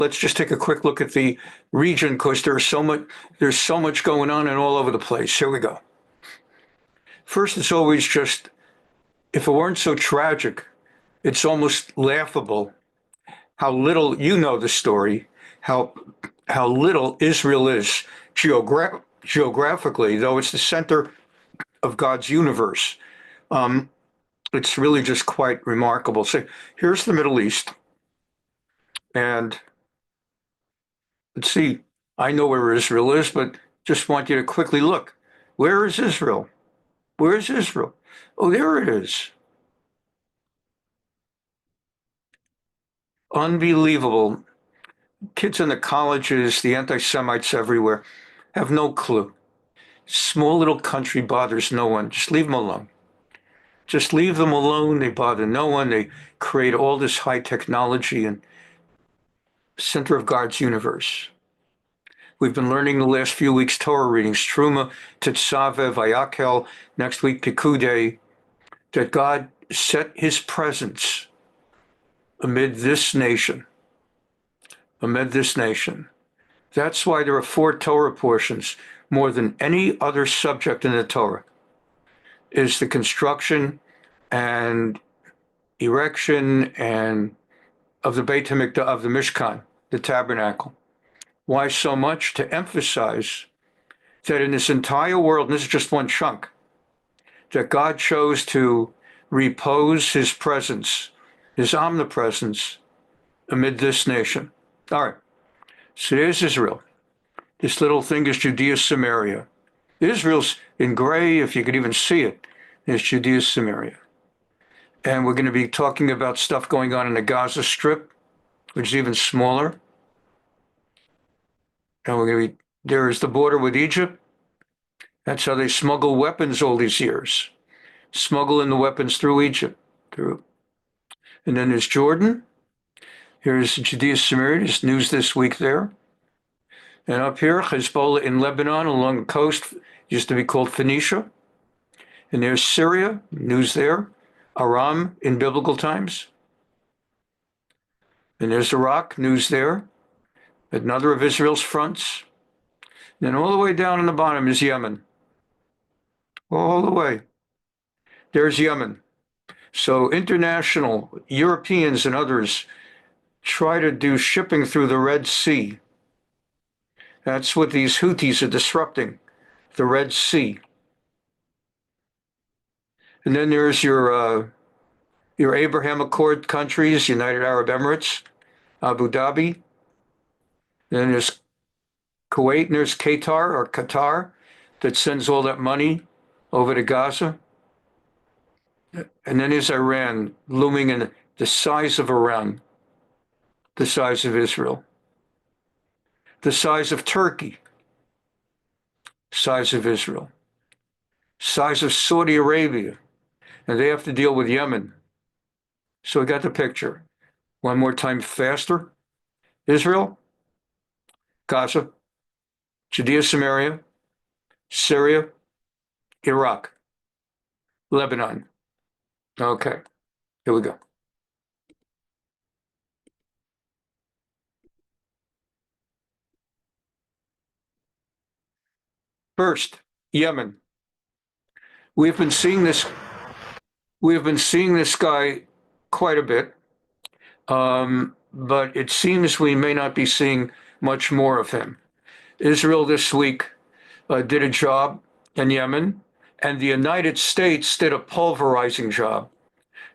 let's just take a quick look at the region because there's so much going on and all over the place. Here we go. First, it's always just, if it weren't so tragic, it's almost laughable how little, you know the story, how little Israel is geographically, though it's the center of God's universe. It's really just quite remarkable. So here's the Middle East. And let's see, I know where Israel is, but just want you to quickly look. Where is Israel? Where is Israel? Oh, there it is. Unbelievable. Kids in the colleges, the anti-Semites everywhere, have no clue. Small little country bothers no one. Just leave them alone. Just leave them alone. They bother no one. They create all this high technology and center of God's universe. We've been learning the last few weeks Torah readings, Truma, Tetzaveh, Vayakel, next week Pikudei, that God set his presence amid this nation. Amid this nation. That's why there are 4 Torah portions, more than any other subject in the Torah, is the construction and erection and of the Beit HaMikdash, of the Mishkan, the tabernacle. Why so much? To emphasize that in this entire world, and this is just one chunk, that God chose to repose his presence, his omnipresence amid this nation. All right, so there's Israel. This little thing is Judea, Samaria. Israel's in gray, if you could even see it. There's Judea, Samaria. And we're going to be talking about stuff going on in the Gaza Strip, which is even smaller. And we're going to be, there is the border with Egypt. That's how they smuggle weapons all these years. Smuggle in the weapons through Egypt. And then there's Jordan. Here's Judea, Samaria. There's news this week there. And up here, Hezbollah in Lebanon along the coast, used to be called Phoenicia. And there's Syria, news there. Aram in biblical times. And there's Iraq, news there. Another of Israel's fronts. And then all the way down in the bottom is Yemen. All the way. There's Yemen. So international, Europeans and others try to do shipping through the Red Sea. That's what these Houthis are disrupting, the Red Sea. And then there's your Abraham Accord countries, United Arab Emirates, Abu Dhabi. And then there's Kuwait, and there's Qatar that sends all that money over to Gaza. And then there's Iran, looming in the size of Iran, the size of Israel, the size of Turkey, size of Israel, size of Saudi Arabia, and they have to deal with Yemen. So we got the picture. One more time faster. Israel, Gaza, Judea, Samaria, Syria, Iraq, Lebanon. Okay, here we go. First, Yemen. We've been seeing this guy quite a bit, but it seems we may not be seeing much more of him. Israel this week did a job in Yemen, and the United States did a pulverizing job.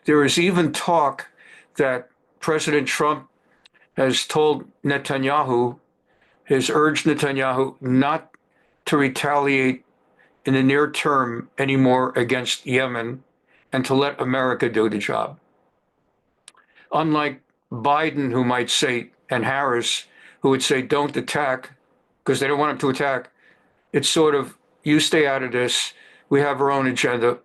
There is even talk that President Trump has told Netanyahu, has urged Netanyahu not to retaliate in the near term anymore against Yemen and to let America do the job. Unlike Biden, who might say, and Harris, who would say, don't attack, because they don't want him to attack, it's sort of, you stay out of this, we have our own agenda,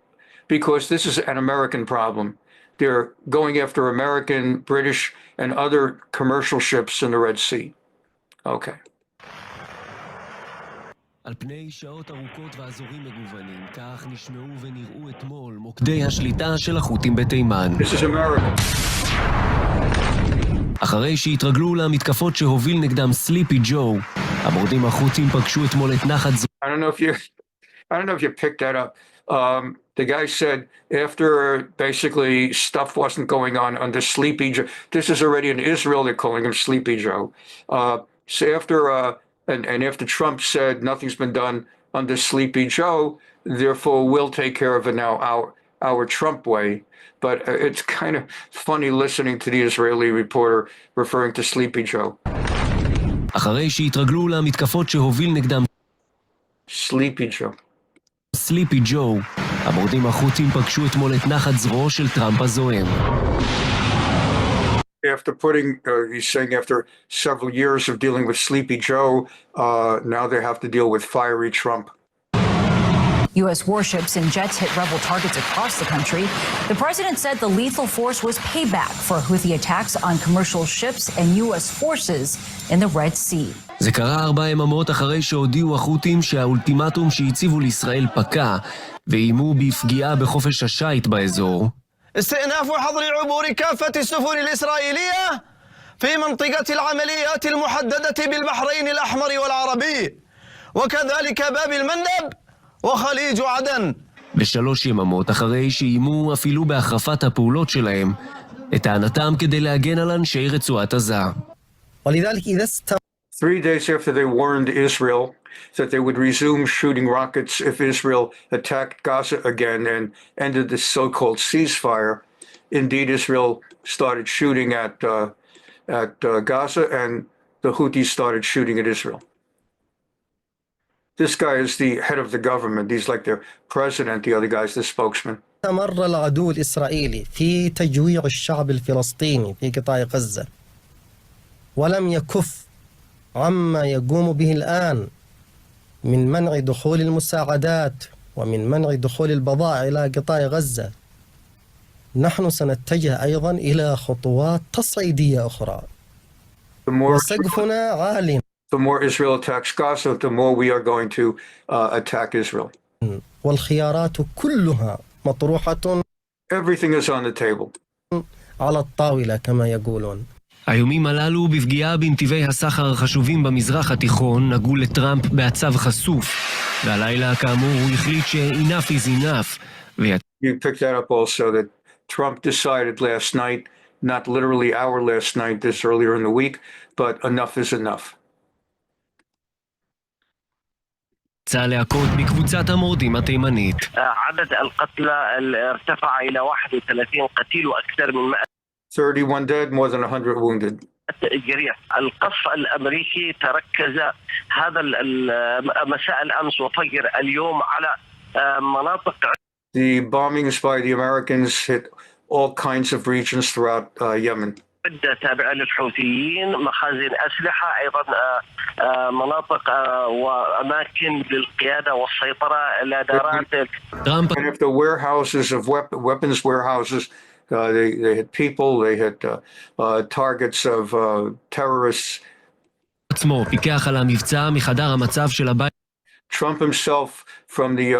because this is an American problem. They're going after American, British, and other commercial ships in the Red Sea. Okay. על פני שעות ארוכות ואזורים מגוונים, כך נשמעו ונראו אתמול מוקדי השליטה של החות'ים בתימן. This is America. אחרי שהתרגלו למתקפות שהוביל נגדם סליפי ג'ו, המורדים החות'ים פגשו אתמול את נחת I don't know if you picked that up. The guy said after basically stuff wasn't going on under Sleepy Joe, this is already in Israel, they're calling him Sleepy Joe. So after Trump said nothing's been done under Sleepy Joe, therefore we'll take care of it now our Trump way. But it's kind of funny listening to the Israeli reporter referring to Sleepy Joe. אחרי שהתרגלו למתקפות שהוביל נגדם Sleepy Joe. סליפי ג'ו, המורדים החות'ים פגשו אתמול את נחת זרועו של טראמפ הזוהם. After he's saying after several years of dealing with Sleepy Joe, now they have to deal with fiery Trump. U.S. warships and jets hit rebel targets across the country. The president said the lethal force was payback for Houthi attacks on commercial ships and U.S. forces in the Red Sea. זה קרה 4 יממות אחרי שהודיעו החות'ים שהאולטימטום שהציבו לישראל פקע, ואיימו בפגיעה בחופש השיט באזור. استئناف حظر عبور كافة السفن الإسرائيلية في منطقة العمليات المحددة بالبحرين الأحمر والعربي وكذلك باب المندب وخليج عدن. ב3 יממות אחרי שאיימו אפילו בהחרפת הפעולות שלהם, לטענתם כדי להגן על אנשי רצועת עזה. ولذلك إذا 3 days after they warned Israel that they would resume shooting rockets if Israel attacked Gaza again and ended the so-called ceasefire, indeed Israel started shooting at Gaza and the Houthis started shooting at Israel. This guy is the head of the government. He's like their president. The other guy's the spokesman. استمر العدو الإسرائيلي في تجويع الشعب الفلسطيني في قطاع غزة ولم يكف عما يقوم به الآن من منع دخول المساعدات ومن منع دخول البضائع إلى قطاع غزة. نحن سنتجه أيضا إلى خطوات تصعيدية أخرى وسقفنا عال. The more Israel attacks Gaza, the more we are going to attack Israel. والخيارات كلها مطروحة. Everything is on the table. على الطاولة كما يقولون. האיומים הללו בפגיעה בנתיבי הסחר החשובים במזרח התיכון נגעו לטראמפ בעצב חשוף, והלילה כאמור הוא החליט ש-enough is enough. You picked that up also, that Trump decided last night, not literally our last night, this earlier in the week, but enough is enough. יצא להכות בקבוצת המורדים התימנית. عدد القتلى ارتفع إلى 31 قتيل وأكثر من 31 dead, more than 100 wounded. جريح. القصف الأمريكي تركز هذا مساء الأمس وفجر اليوم على مناطق. The bombings by the Americans hit all kinds of regions throughout Yemen. عدة تابعة للحوثيين، مخازن أسلحة، أيضا مناطق وأماكن للقيادة والسيطرة على دارات. And if the warehouses of weapons warehouses, they hit people, they hit targets of terrorists. עצמו פיקח על המבצע מחדר המצב של הבית. Trump himself from the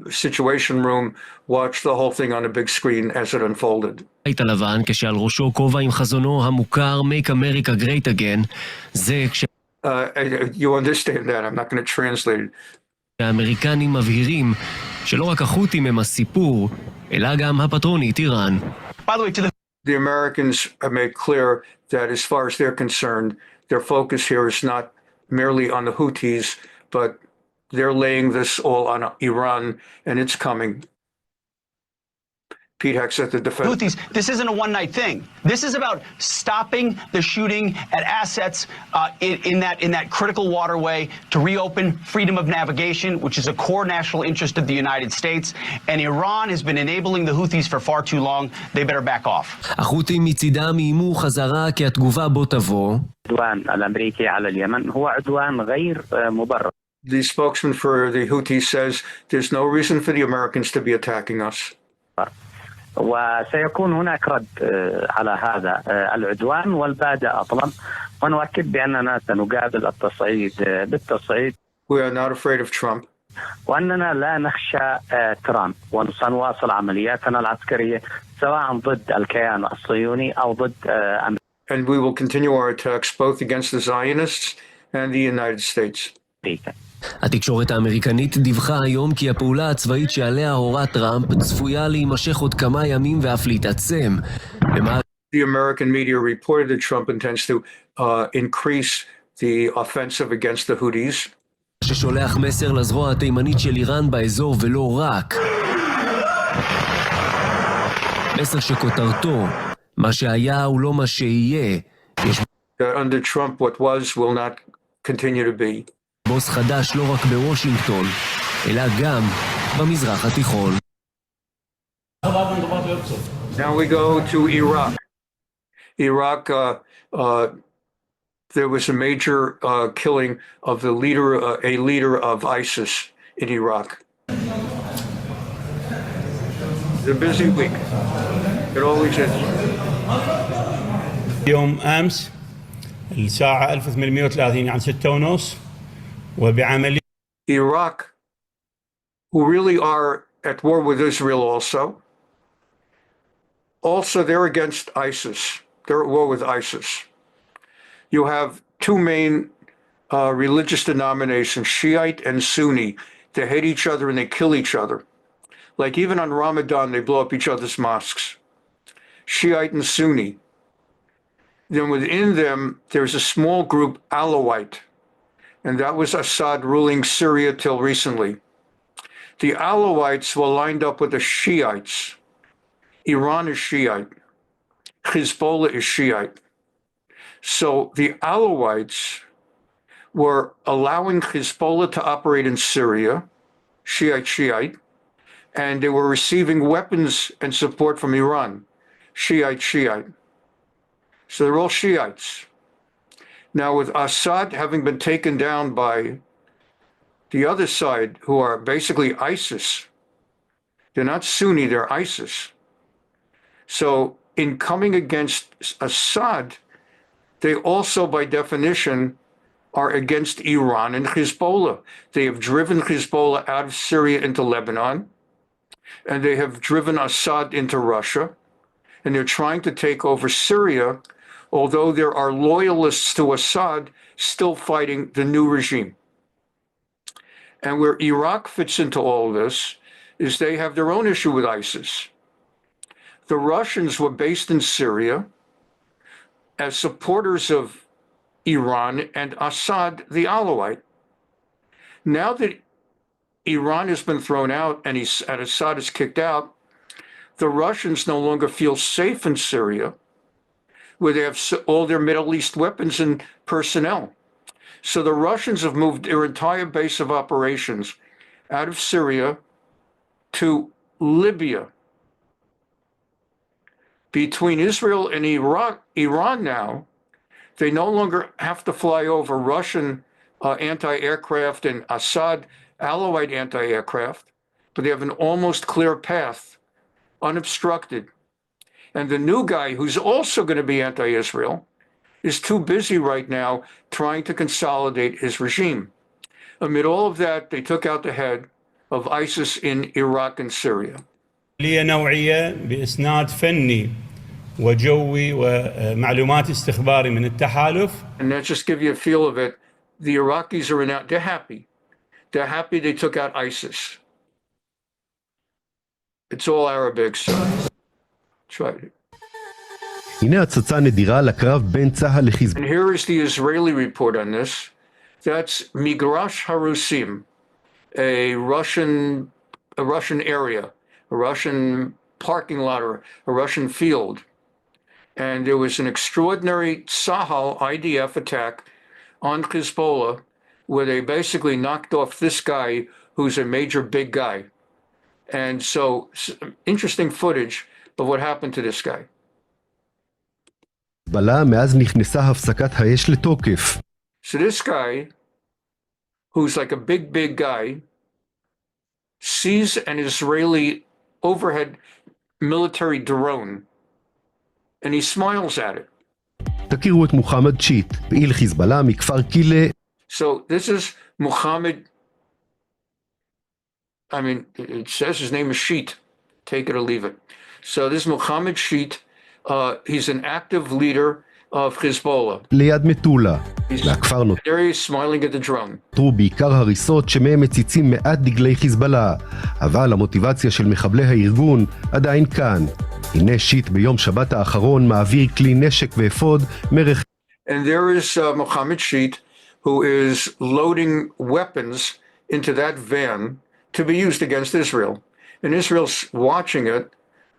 situation room watched the whole thing on a big screen as it unfolded. הבית הלבן כשעל ראשו כובע עם חזונו המוכר Make America Great Again, זה You understand that, I'm not going to translate it. האמריקנים מבהירים שלא רק החות'ים הם הסיפור, אלא גם הפטרונית איראן. The Americans have made clear that as far as they're concerned, their focus here is not merely on the Houthis, but they're laying this all on Iran, and it's coming. Pete Hex at the defense. Houthis, this isn't a one-night thing. This is about stopping the shooting at assets in that critical waterway to reopen freedom of navigation, which is a core national interest of the United States. And Iran has been enabling the Houthis for far too long. They better back off. החות'ים מצידם איימו חזרה כי התגובה בו תבוא. عدوان الأمريكي على اليمن هو عدوان غير مبرر. The spokesman for the Houthis says there's no reason for the Americans to be attacking us. وسيكون هناك رد على هذا العدوان والبادئ أظلم ونؤكد بأننا سنقابل التصعيد بالتصعيد. We are not afraid of Trump. وأننا لا نخشى ترامب وسنواصل عملياتنا العسكرية سواء ضد الكيان الصهيوني أو ضد أمريكا. and we will continue our attacks both against the Zionists and the United States. התקשורת האמריקנית דיווחה היום כי הפעולה הצבאית שעליה הורה טראמפ צפויה להימשך עוד כמה ימים ואף להתעצם. The American media reported that Trump intends to increase the offensive against the Houthis. ששולח מסר לזרוע התימנית של איראן באזור ולא רק. מסר שכותרתו, מה שהיה הוא לא מה שיהיה. Under Trump, what was will not continue to be. בוס חדש לא רק בוושינגטון, אלא גם במזרח התיכון. Now we go to Iraq. Iraq, there was a major killing of the leader, a leader of ISIS in Iraq. It's a busy week. It always is. يوم أمس الساعة 1830 عن 6:30 وبعملية Iraq, who really are at war with Israel also they're against ISIS. They're at war with ISIS. You have two main religious denominations, Shiite and Sunni. They hate each other and they kill each other. Like even on Ramadan, they blow up each other's mosques. Shiite and Sunni. Then within them, there's a small group, Alawite, and that was Assad ruling Syria till recently. The Alawites were lined up with the Shiites. Iran is Shiite. Hezbollah is Shiite. So the Alawites were allowing Hezbollah to operate in Syria, Shiite, and they were receiving weapons and support from Iran, Shiite. So they're all Shiites. Now with Assad having been taken down by the other side, who are basically ISIS, they're not Sunni, they're ISIS. So in coming against Assad, they also by definition are against Iran and Hezbollah. They have driven Hezbollah out of Syria into Lebanon, and they have driven Assad into Russia, and they're trying to take over Syria, although there are loyalists to Assad still fighting the new regime. And where Iraq fits into all this is they have their own issue with ISIS. The Russians were based in Syria as supporters of Iran and Assad, the Alawite. Now that Iran has been thrown out and Assad is kicked out, the Russians no longer feel safe in Syria, where they have all their Middle East weapons and personnel. So the Russians have moved their entire base of operations out of Syria to Libya. Between Israel and Iran now, they no longer have to fly over Russian anti-aircraft and Assad Alawite anti-aircraft, but they have an almost clear path, unobstructed. And the new guy, who's also going to be anti-Israel, is too busy right now trying to consolidate his regime. Amid all of that, they took out the head of ISIS in Iraq and Syria. عملية نوعية بإسناد فني وجوي ومعلومات استخباري من التحالف. And that just give you a feel of it. The Iraqis are now, they're happy. They're happy they took out ISIS. It's all Arabic, so try it. הנה הצצה נדירה לקרב בין צה"ל לחיזבאללה. And here is the Israeli report on this. That's Migrash Harusim, a Russian area, a Russian parking lot, or a Russian field. And there was an extraordinary Sahal IDF attack on Hezbollah, where they basically knocked off this guy who's a major big guy. And so interesting footage of what happened to this guy. מאז נכנסה הפסקת האש לתוקף. So this guy, who's like a big guy, sees an Israeli overhead military drone, and he smiles at it. תכירו את מוחמד שיט, פעיל חיזבאללה מכפר קילה. So this is Muhammad. I mean, it says his name is Sheet. Take it or leave it. So this is Muhammad Sheet. He's an active leader of Hezbollah. ליד מטולה. והכפר There he is smiling at the drone. נותרו בעיקר הריסות שמהם מציצים מעט דגלי חיזבאללה, אבל המוטיבציה של מחבלי הארגון עדיין כאן. הנה שיט ביום שבת האחרון מעביר כלי נשק ואפוד מרחק. And there is Mohammed Sheet who is loading weapons into that van to be used against Israel. And Israel's watching it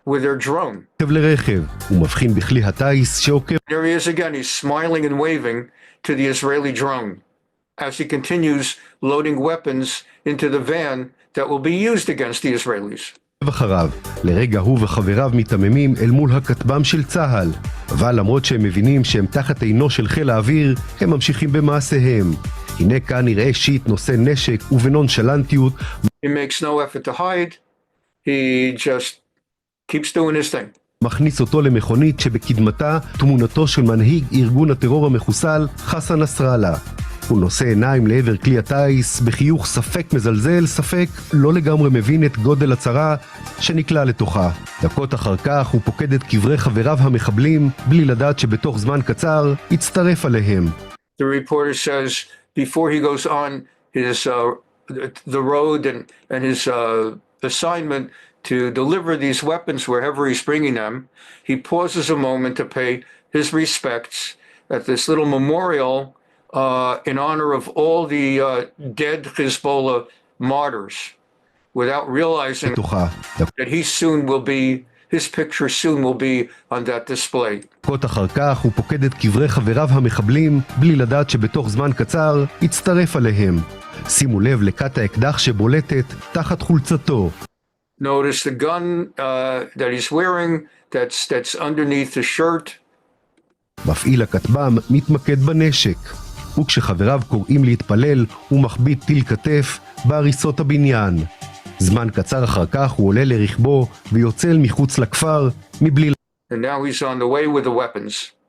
with their drone. לרכב, הוא מבחין בכלי הטייס שעוקב. There he is again, he's smiling and waving to the Israeli drone as he continues loading weapons into the van that will be used against the Israelis. אחריו, לרגע הוא וחבריו מתממים אל מול הכטב"ם של צה"ל, אבל למרות שהם מבינים שהם תחת עינו של חיל האוויר, הם ממשיכים במעשיהם. הנה כאן נראה שיט נושא נשק ובנונשלנטיות. He makes no effort to hide, he just keeps doing his thing. מכניס אותו למכונית שבקדמתה תמונתו של מנהיג ארגון הטרור המחוסל חסן נסראללה. הוא נושא עיניים לעבר כלי הטייס, בחיוך ספק מזלזל, ספק לא לגמרי מבין את גודל הצרה שנקלע לתוכה. דקות אחר כך הוא פוקד את קברי חבריו המחבלים, בלי לדעת שבתוך זמן קצר יצטרף עליהם. The reporter says before he goes on his the road and his assignment to deliver these weapons wherever he's bringing them, he pauses a moment to pay his respects at this little memorial in honor of all the dead Hezbollah martyrs, without realizing that his picture soon will be on that display. דקות אחר כך הוא פוקד את קברי חבריו המחבלים, בלי לדעת שבתוך זמן קצר יצטרף עליהם. שימו לב לכת האקדח שבולטת תחת חולצתו. Notice the gun that he's wearing that's underneath the shirt. מפעיל הכטב"ם מתמקד בנשק. וכשחבריו קוראים להתפלל, הוא מחביא טיל כתף בהריסות הבניין. זמן קצר אחר כך הוא עולה לרכבו ויוצא אל מחוץ לכפר מבלי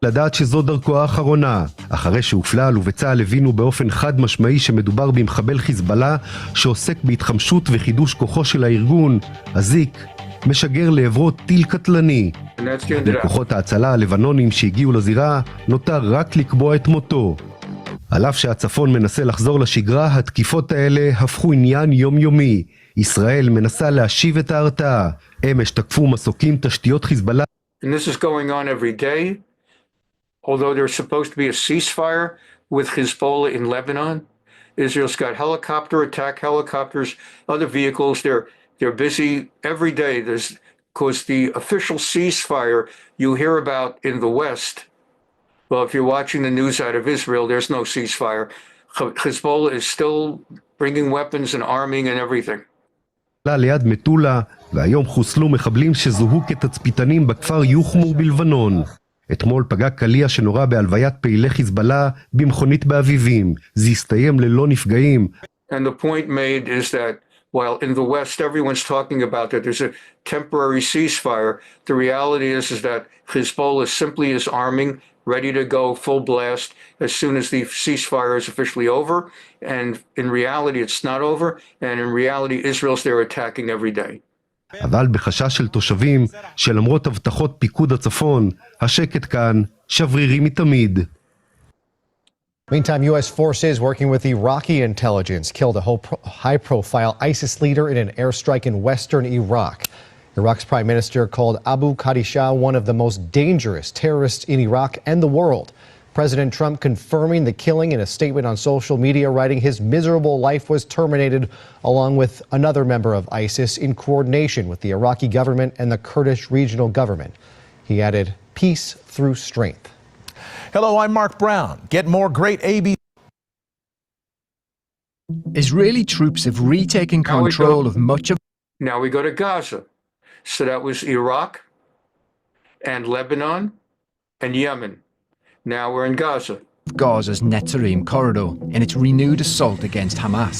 לדעת שזו דרכו האחרונה. אחרי שהופלל ובצה"ל הבינו באופן חד משמעי שמדובר במחבל חיזבאללה שעוסק בהתחמשות וחידוש כוחו של הארגון, הזיק משגר לעברו טיל קטלני. לכוחות ההצלה הלבנונים שהגיעו לזירה נותר רק לקבוע את מותו. על אף שהצפון מנסה לחזור לשגרה, התקיפות האלה הפכו עניין יומיומי. ישראל מנסה להשיב את ההרתעה. אמש תקפו מסוקים תשתיות חיזבאללה. And this is going on every day. Although there's supposed to be a ceasefire with Hezbollah in Lebanon, Israel's got attack helicopters, other vehicles. They're busy every day. Because the official ceasefire you hear about in the West, well, if you're watching the news out of Israel, there's no ceasefire. Hezbollah is still bringing weapons and arming and everything. ליד מטולה, והיום חוסלו מחבלים שזוהו כתצפיתנים בכפר יוחמור בלבנון. אתמול פגע קליע שנורא בהלוויית פעילי חיזבאללה במכונית באביבים. זה הסתיים ללא נפגעים. And the point made is that while in the West everyone's talking about that there's a temporary ceasefire, the reality is that Hezbollah simply is arming, ready to go full blast as soon as the ceasefire is officially over. And in reality, it's not over. And in reality, Israel's there attacking every day. אבל בחשש של תושבים שלמרות הבטחות פיקוד הצפון, השקט כאן שברירי מתמיד. Meantime, U.S. forces working with Iraqi intelligence killed a high-profile ISIS leader in an airstrike in western Iraq. Iraq's prime minister called Abu Qadisha one of the most dangerous terrorists in Iraq and the world. President Trump confirming the killing in a statement on social media, writing his miserable life was terminated along with another member of ISIS in coordination with the Iraqi government and the Kurdish regional government. He added, peace through strength. Hello, I'm Mark Brown. Get more great AB. Israeli troops have retaken control of much of... Now we go to Gaza. So that was Iraq and Lebanon and Yemen. Now we're in Gaza. Gaza's Netzarim corridor in its renewed assault against Hamas.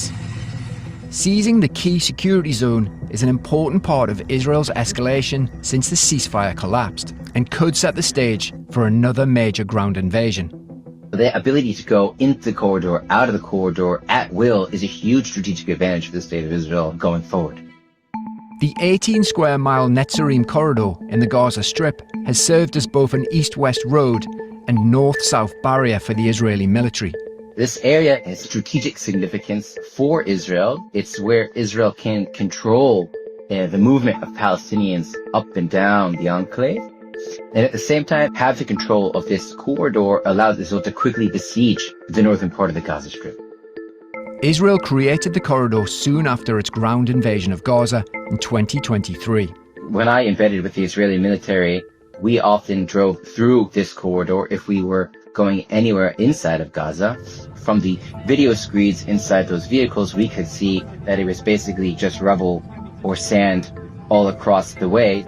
Seizing the key security zone is an important part of Israel's escalation since the ceasefire collapsed and could set the stage for another major ground invasion. The ability to go into the corridor, out of the corridor at will is a huge strategic advantage for the state of Israel going forward. The 18-square-mile Netzarim corridor in the Gaza Strip has served as both an east-west road and north-south barrier for the Israeli military. This area has strategic significance for Israel. It's where Israel can control the movement of Palestinians up and down the enclave. And at the same time, have the control of this corridor allows Israel to quickly besiege the northern part of the Gaza Strip. Israel created the corridor soon after its ground invasion of Gaza in 2023. When I embedded with the Israeli military, we often drove through this corridor if we were going anywhere inside of Gaza. From the video screens inside those vehicles, we could see that it was basically just rubble or sand all across the way.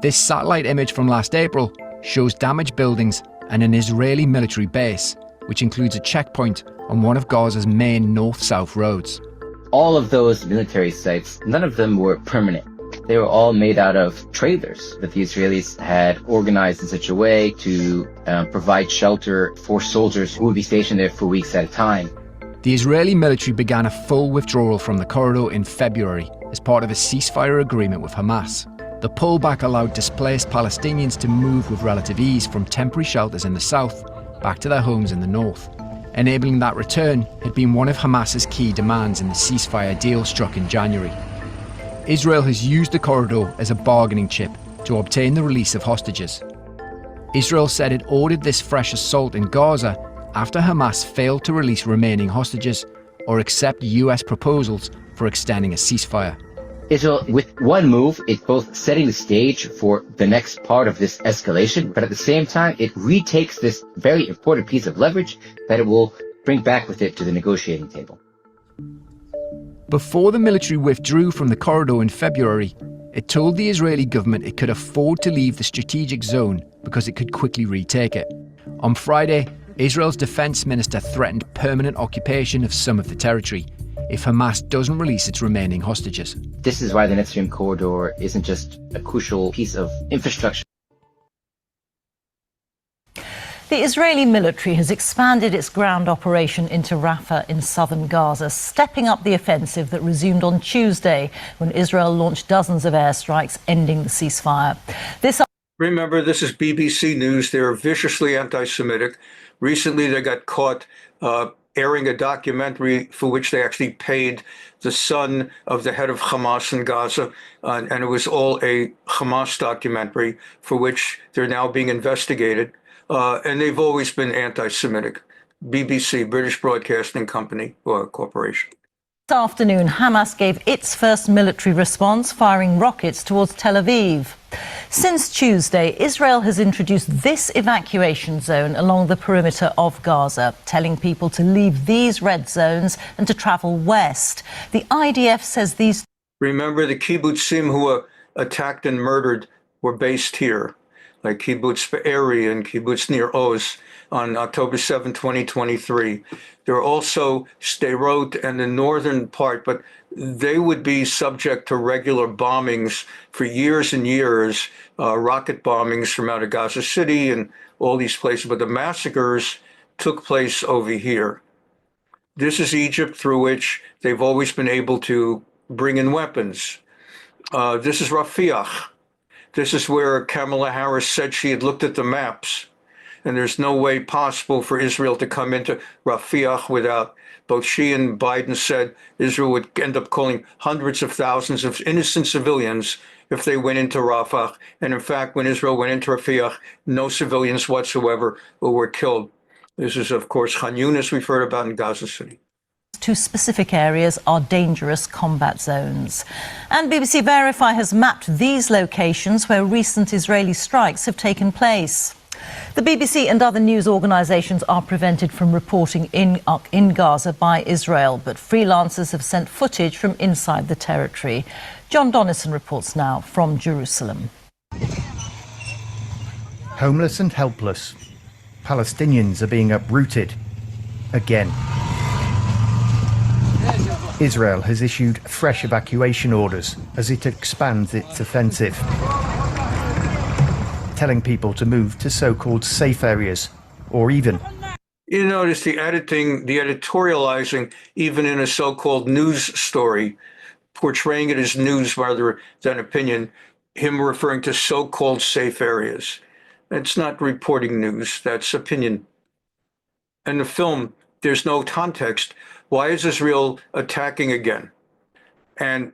This satellite image from last April shows damaged buildings and an Israeli military base, which includes a checkpoint on one of Gaza's main north-south roads. All of those military sites, none of them were permanent. They were all made out of trailers that the Israelis had organized in such a way to provide shelter for soldiers who would be stationed there for weeks at a time. The Israeli military began a full withdrawal from the corridor in February as part of a ceasefire agreement with Hamas. The pullback allowed displaced Palestinians to move with relative ease from temporary shelters in the south back to their homes in the north. Enabling that return had been one of Hamas's key demands in the ceasefire deal struck in January. Israel has used the corridor as a bargaining chip to obtain the release of hostages. Israel said it ordered this fresh assault in Gaza after Hamas failed to release remaining hostages or accept US proposals for extending a ceasefire. Israel, with one move, it's both setting the stage for the next part of this escalation, but at the same time, it retakes this very important piece of leverage that it will bring back with it to the negotiating table. Before the military withdrew from the corridor in February, it told the Israeli government it could afford to leave the strategic zone because it could quickly retake it. On Friday, Israel's defense minister threatened permanent occupation of some of the territory if Hamas doesn't release its remaining hostages. This is why the Netzarim corridor isn't just a crucial piece of infrastructure. The Israeli military has expanded its ground operation into Rafah in southern Gaza, stepping up the offensive that resumed on Tuesday when Israel launched dozens of airstrikes, ending the ceasefire. Remember, this is BBC News. They're viciously anti-Semitic. Recently, they got caught airing a documentary for which they actually paid the son of the head of Hamas in Gaza, and it was all a Hamas documentary for which they're now being investigated. And they've always been anti-Semitic. BBC, British Broadcasting Company or Corporation. This afternoon, Hamas gave its first military response, firing rockets towards Tel Aviv. Since Tuesday, Israel has introduced this evacuation zone along the perimeter of Gaza, telling people to leave these red zones and to travel west. The IDF says these... Remember, the kibbutzim who were attacked and murdered were based here, like Kibbutz Be'eri and Kibbutz Nir Oz on October 7, 2023. There are also Sderot and the northern part, but they would be subject to regular bombings for years and years, rocket bombings from out of Gaza City and all these places. But the massacres took place over here. This is Egypt, through which they've always been able to bring in weapons. This is Rafiah. This is where Kamala Harris said she had looked at the maps, and there's no way possible for Israel to come into Rafiah without. Both she and Biden said Israel would end up calling hundreds of thousands of innocent civilians if they went into Rafah. And in fact, when Israel went into Rafiah, no civilians whatsoever were killed. This is, of course, Khan Yunis we've heard about in Gaza City. Two specific areas are dangerous combat zones. And BBC Verify has mapped these locations where recent Israeli strikes have taken place. The BBC and other news organisations are prevented from reporting in Gaza by Israel, but freelancers have sent footage from inside the territory. John Donnison reports now from Jerusalem. Homeless and helpless, Palestinians are being uprooted again. Israel has issued fresh evacuation orders as it expands its offensive, telling people to move to so-called safe areas, or even... You notice the editing, the editorializing, even in a so-called news story, portraying it as news rather than opinion, him referring to so-called safe areas. It's not reporting news, that's opinion. In the film, there's no context. Why is Israel attacking again? And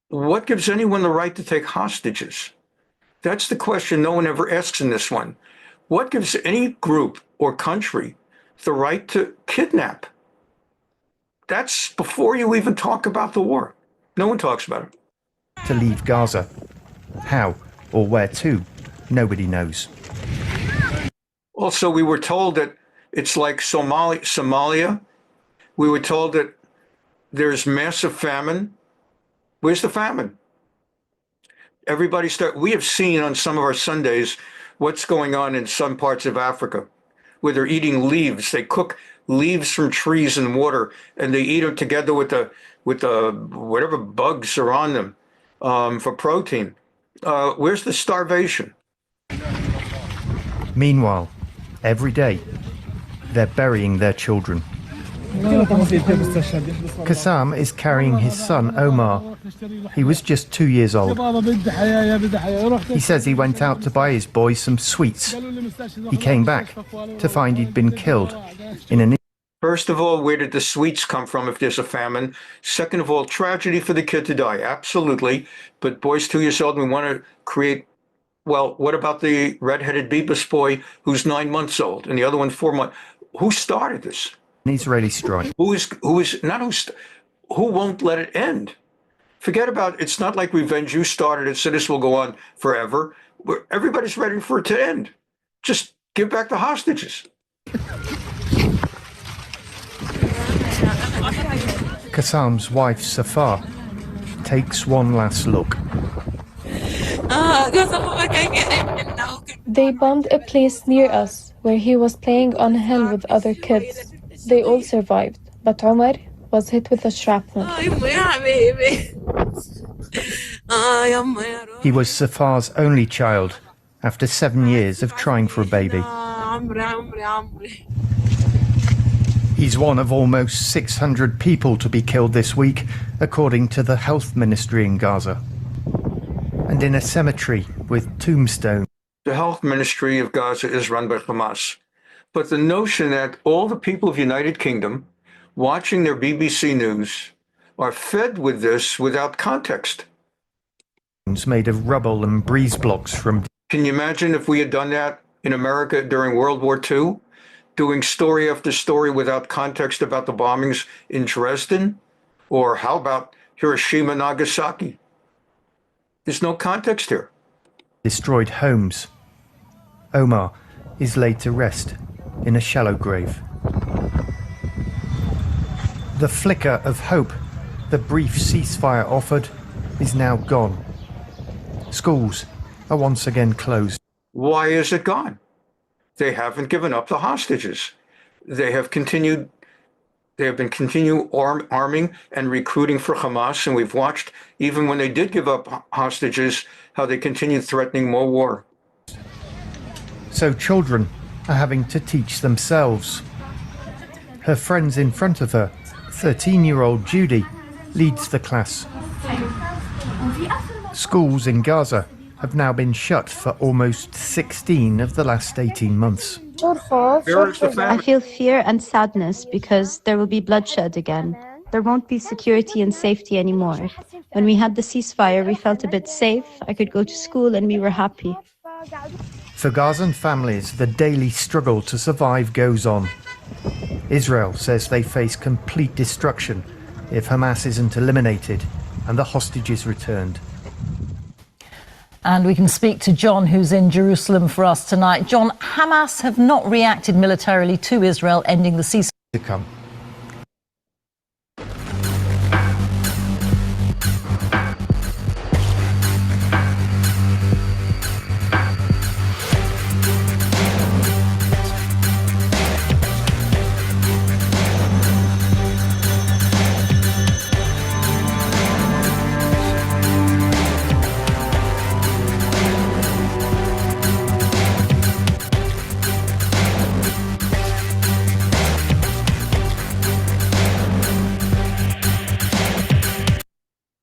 what gives anyone the right to take hostages? That's the question no one ever asks in this one. What gives any group or country the right to kidnap? That's before you even talk about the war. No one talks about it. To leave Gaza. How or where to? Nobody knows. Also, we were told that it's like Somalia. We were told that there's massive famine. Where's the famine? We have seen on some of our Sundays what's going on in some parts of Africa, where they're eating leaves. They cook leaves from trees in water, and they eat them together with the whatever bugs are on them for protein. Where's the starvation? Meanwhile, every day, they're burying their children. Qassam is carrying his son, Omar. He was just 2 years old. He says he went out to buy his boy some sweets. He came back to find he'd been killed in an... First of all, where did the sweets come from if there's a famine? Second of all, tragedy for the kid to die, absolutely. But boy's 2 years old, and we want to create... Well, what about the red-headed Bebus boy who's 9 months old, and the other one 4 months? Who started this? An Israeli strike. Who won't let it end? Forget about, it's not like revenge, you started it, so this will go on forever. Everybody's ready for it to end. Just give back the hostages. Qassam's wife, Safar, takes one last look. They bombed a place near us where he was playing on a hill with other kids. They all survived, but Omar was hit with a shrapnel. He was Safar's only child after 7 years of trying for a baby. He's one of almost 600 people to be killed this week, according to the health ministry in Gaza. And in a cemetery with tombstones. The health ministry of Gaza is run by Hamas. But the notion that all the people of the United Kingdom watching their BBC News are fed with this without context. Made of rubble and breeze blocks from... Can you imagine if we had done that in America during World War II? Doing story after story without context about the bombings in Dresden? Or how about Hiroshima, Nagasaki? There's no context here. Destroyed homes. Omar is laid to rest in a shallow grave. The flicker of hope the brief ceasefire offered is now gone. Schools are once again closed. Why is it gone? They haven't given up the hostages. They have been arming and recruiting for Hamas, and we've watched, even when they did give up hostages, how they continued threatening more war. So children are having to teach themselves. Her friends in front of her, 13-year-old Judy, leads the class. Schools in Gaza have now been shut for almost 16 of the last 18 months. I feel fear and sadness because there will be bloodshed again. There won't be security and safety anymore. When we had the ceasefire, we felt a bit safe. I could go to school and we were happy. For Gazan families, the daily struggle to survive goes on. Israel says they face complete destruction if Hamas isn't eliminated and the hostages returned. And we can speak to John, who's in Jerusalem for us tonight. John, Hamas have not reacted militarily to Israel ending the ceasefire. To come.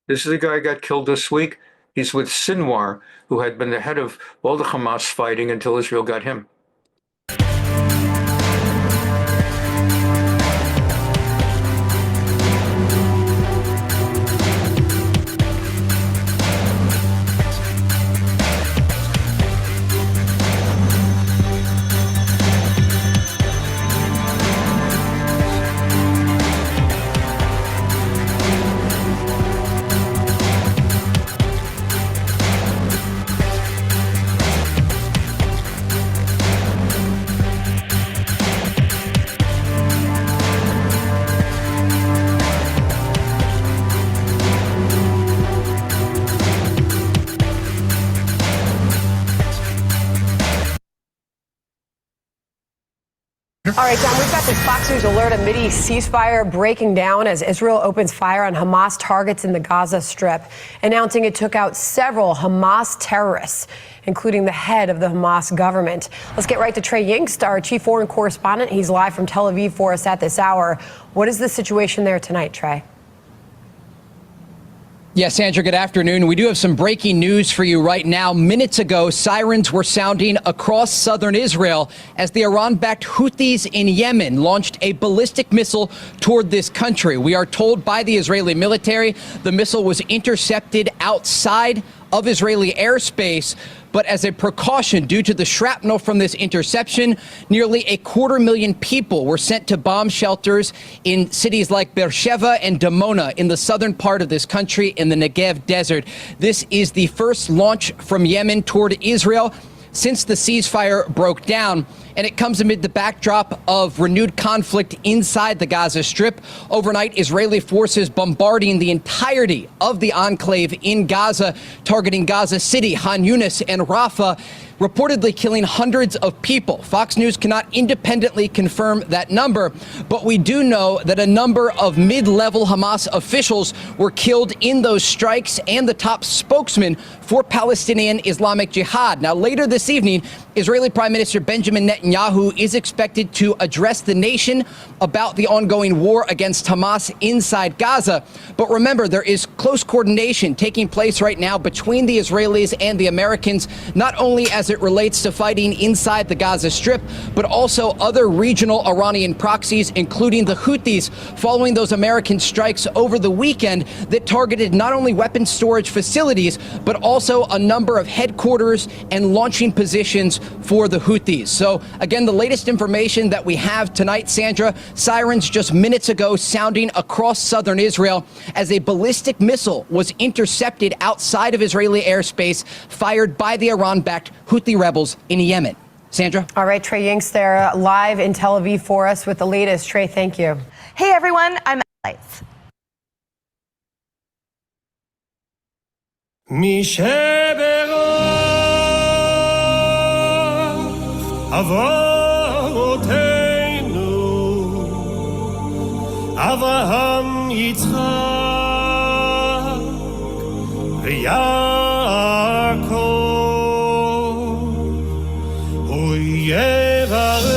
This is the guy who got killed this week. He's with Sinwar, who had been the head of all the Hamas fighting until Israel got him. All right, John, we've got this Fox News alert, a Mideast ceasefire breaking down as Israel opens fire on Hamas targets in the Gaza Strip, announcing it took out several Hamas terrorists, including the head of the Hamas government. Let's get right to Trey Yingst, our chief foreign correspondent. He's live from Tel Aviv for us at this hour. What is the situation there tonight, Trey? Yes, Sandra, good afternoon. We do have some breaking news for you right now. Minutes ago, sirens were sounding across southern Israel as the Iran-backed Houthis in Yemen launched a ballistic missile toward this country. We are told by the Israeli military the missile was intercepted outside of Israeli airspace, but as a precaution due to the shrapnel from this interception, nearly 250,000 people were sent to bomb shelters in cities like Beersheba and Dimona in the southern part of this country in the Negev desert. This is the first launch from Yemen toward Israel since the ceasefire broke down, and it comes amid the backdrop of renewed conflict inside the Gaza Strip. Overnight, Israeli forces bombarding the entirety of the enclave in Gaza, targeting Gaza City, Han Yunis, and Rafah, reportedly killing hundreds of people. Fox News cannot independently confirm that number, but we do know that a number of mid-level Hamas officials were killed in those strikes, and the top spokesman for Palestinian Islamic Jihad. Now, later this evening, Israeli Prime Minister Benjamin Netanyahu is expected to address the nation about the ongoing war against Hamas inside Gaza. But remember, there is close coordination taking place right now between the Israelis and the Americans, not only as it relates to fighting inside the Gaza Strip, but also other regional Iranian proxies, including the Houthis, following those American strikes over the weekend that targeted not only weapons storage facilities, but also a number of headquarters and launching positions for the Houthis. So again, the latest information that we have tonight, Sandra, sirens just minutes ago sounding across southern Israel as a ballistic missile was intercepted outside of Israeli airspace, fired by the Iran-backed Houthi rebels in Yemen. Sandra? All right, Trey Yingst there live in Tel Aviv for us with the latest. Trey, thank you. Hey everyone, I'm Lights. Avraham, Yitzchak, Yaakov, Hu yevarech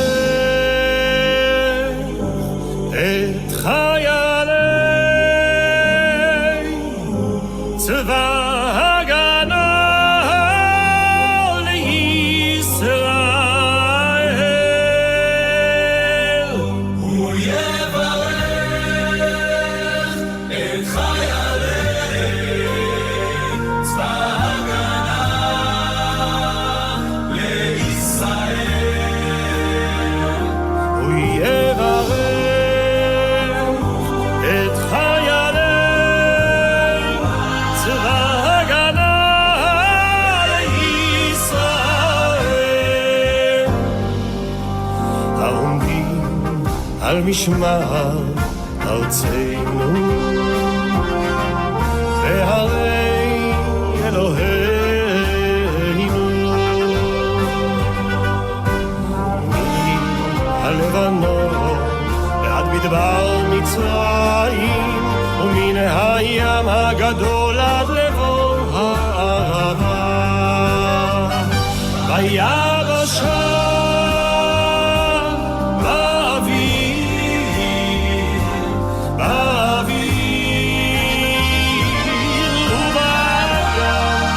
et chayalei tzva hagana leYisrael. Hu yevarech et chayalei tzva hagana leYisrael. Hu yevarech et chayalei tzva hagana leYisrael. העומדים על משמר ארצנו והרי אלוהינו מהלבנון ועד מדבר מצרים ומן הים הגדול עד לבוא הערבה ביבשה באוויר ובאגם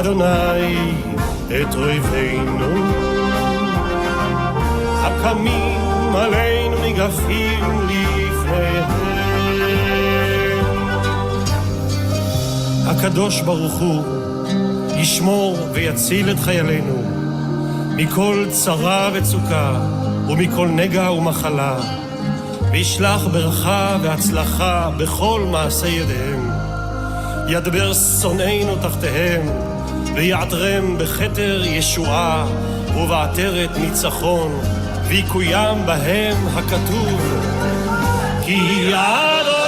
אדוני את אויבינו הקמים עלינו ניגפים לפניהם. הקדוש ברוך הוא ישמור ויציל את חיילינו מכל צרה וצוקה ומכל נגע ומחלה, וישלח ברכה והצלחה בכל מעשה ידיהם. ידבר שונאינו תחתיהם ויעטרם בכתר ישועה ובעטרת ניצחון, ויקוים בהם הכתוב כי אדוני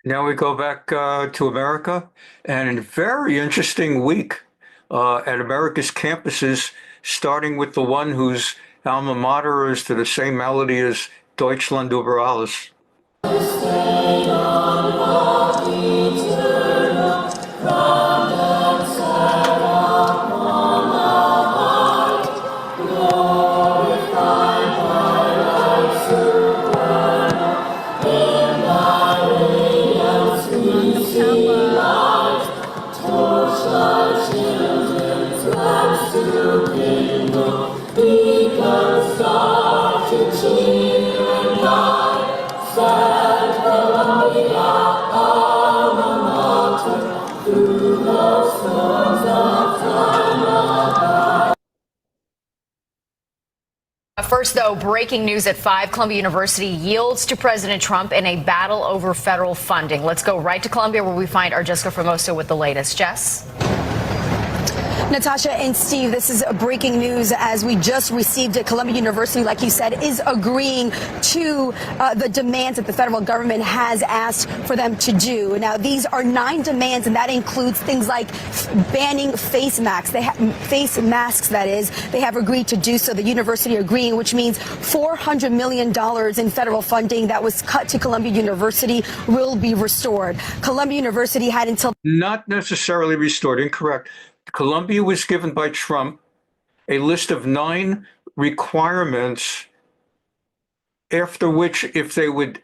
Now we go back to America, and a very interesting week at America's campuses, starting with the one whose alma mater is to the same melody as Deutschland über alles. First, though, breaking news at 5. Columbia University yields to President Trump in a battle over federal funding. Let's go right to Columbia, where we find our Jessica Formoso with the latest. Jess? Natasha and Steve, this is breaking news as we just received it. Columbia University, like you said, is agreeing to the demands that the federal government has asked for them to do. Now, these are 9 demands, and that includes things like banning face masks. Face masks, that is. They have agreed to do so. The university agreeing, which means $400 million in federal funding that was cut to Columbia University will be restored. Columbia University had until... Not necessarily restored, incorrect. Columbia was given by Trump a list of 9 requirements after which, if they would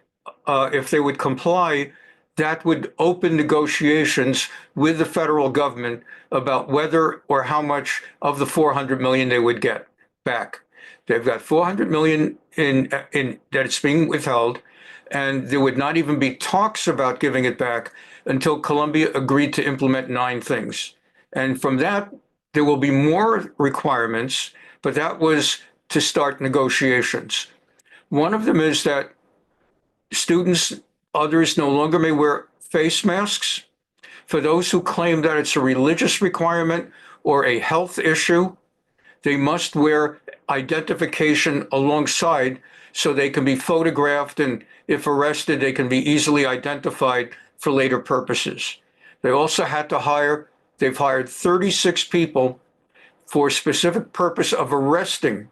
comply, that would open negotiations with the federal government about whether or how much of the $400 million they would get back. They've got $400 million in that it's being withheld, and there would not even be talks about giving it back until Columbia agreed to implement 9 things. And from that, there will be more requirements, but that was to start negotiations. One of them is that students, others no longer may wear face masks. For those who claim that it's a religious requirement or a health issue, they must wear identification alongside so they can be photographed, and if arrested, they can be easily identified for later purposes. They also had to they've hired 36 people for a specific purpose of arresting,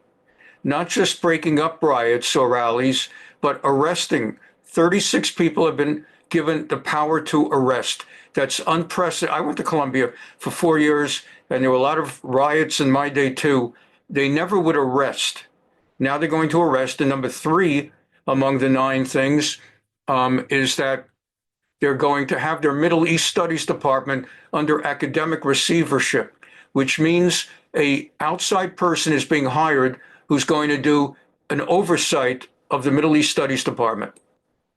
not just breaking up riots or rallies, but arresting. 36 people have been given the power to arrest. That's unprecedented. I went to Columbia for 4 years, and there were a lot of riots in my day too. They never would arrest. Now they're going to arrest. And number 3 among the 9 things is that they're going to have their Middle East Studies Department under academic receivership, which means an outside person is being hired who's going to do an oversight of the Middle East Studies Department.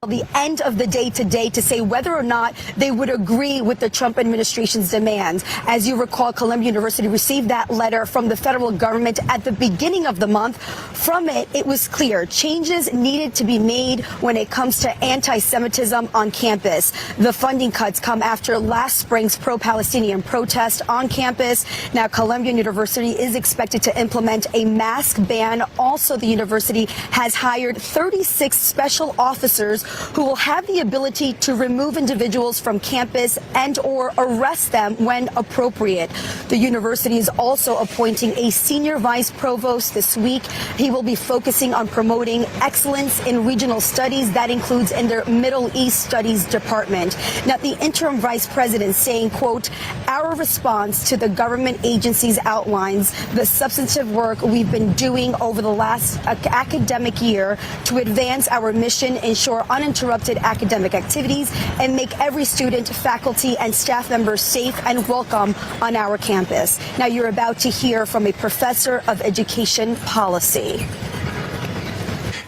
the end of the day today to say whether or not they would agree with the Trump administration's demands. As you recall, Columbia University received that letter from the federal government at the beginning of the month. From it, it was clear changes needed to be made when it comes to anti-Semitism on campus. The funding cuts come after last spring's pro-Palestinian protest on campus. Now, Columbia University is expected to implement a mask ban. Also, the university has hired 36 special officers who will have the ability to remove individuals from campus and or arrest them when appropriate. The university is also appointing a senior vice provost this week. He will be focusing on promoting excellence in regional studies. That includes in their Middle East Studies department. Now, the interim vice president saying, quote, our response to the government agencies outlines the substantive work we've been doing over the last academic year to advance our mission, ensure uninterrupted academic activities, and make every student, faculty, and staff member safe and welcome on our campus. Now, you're about to hear from a professor of education policy.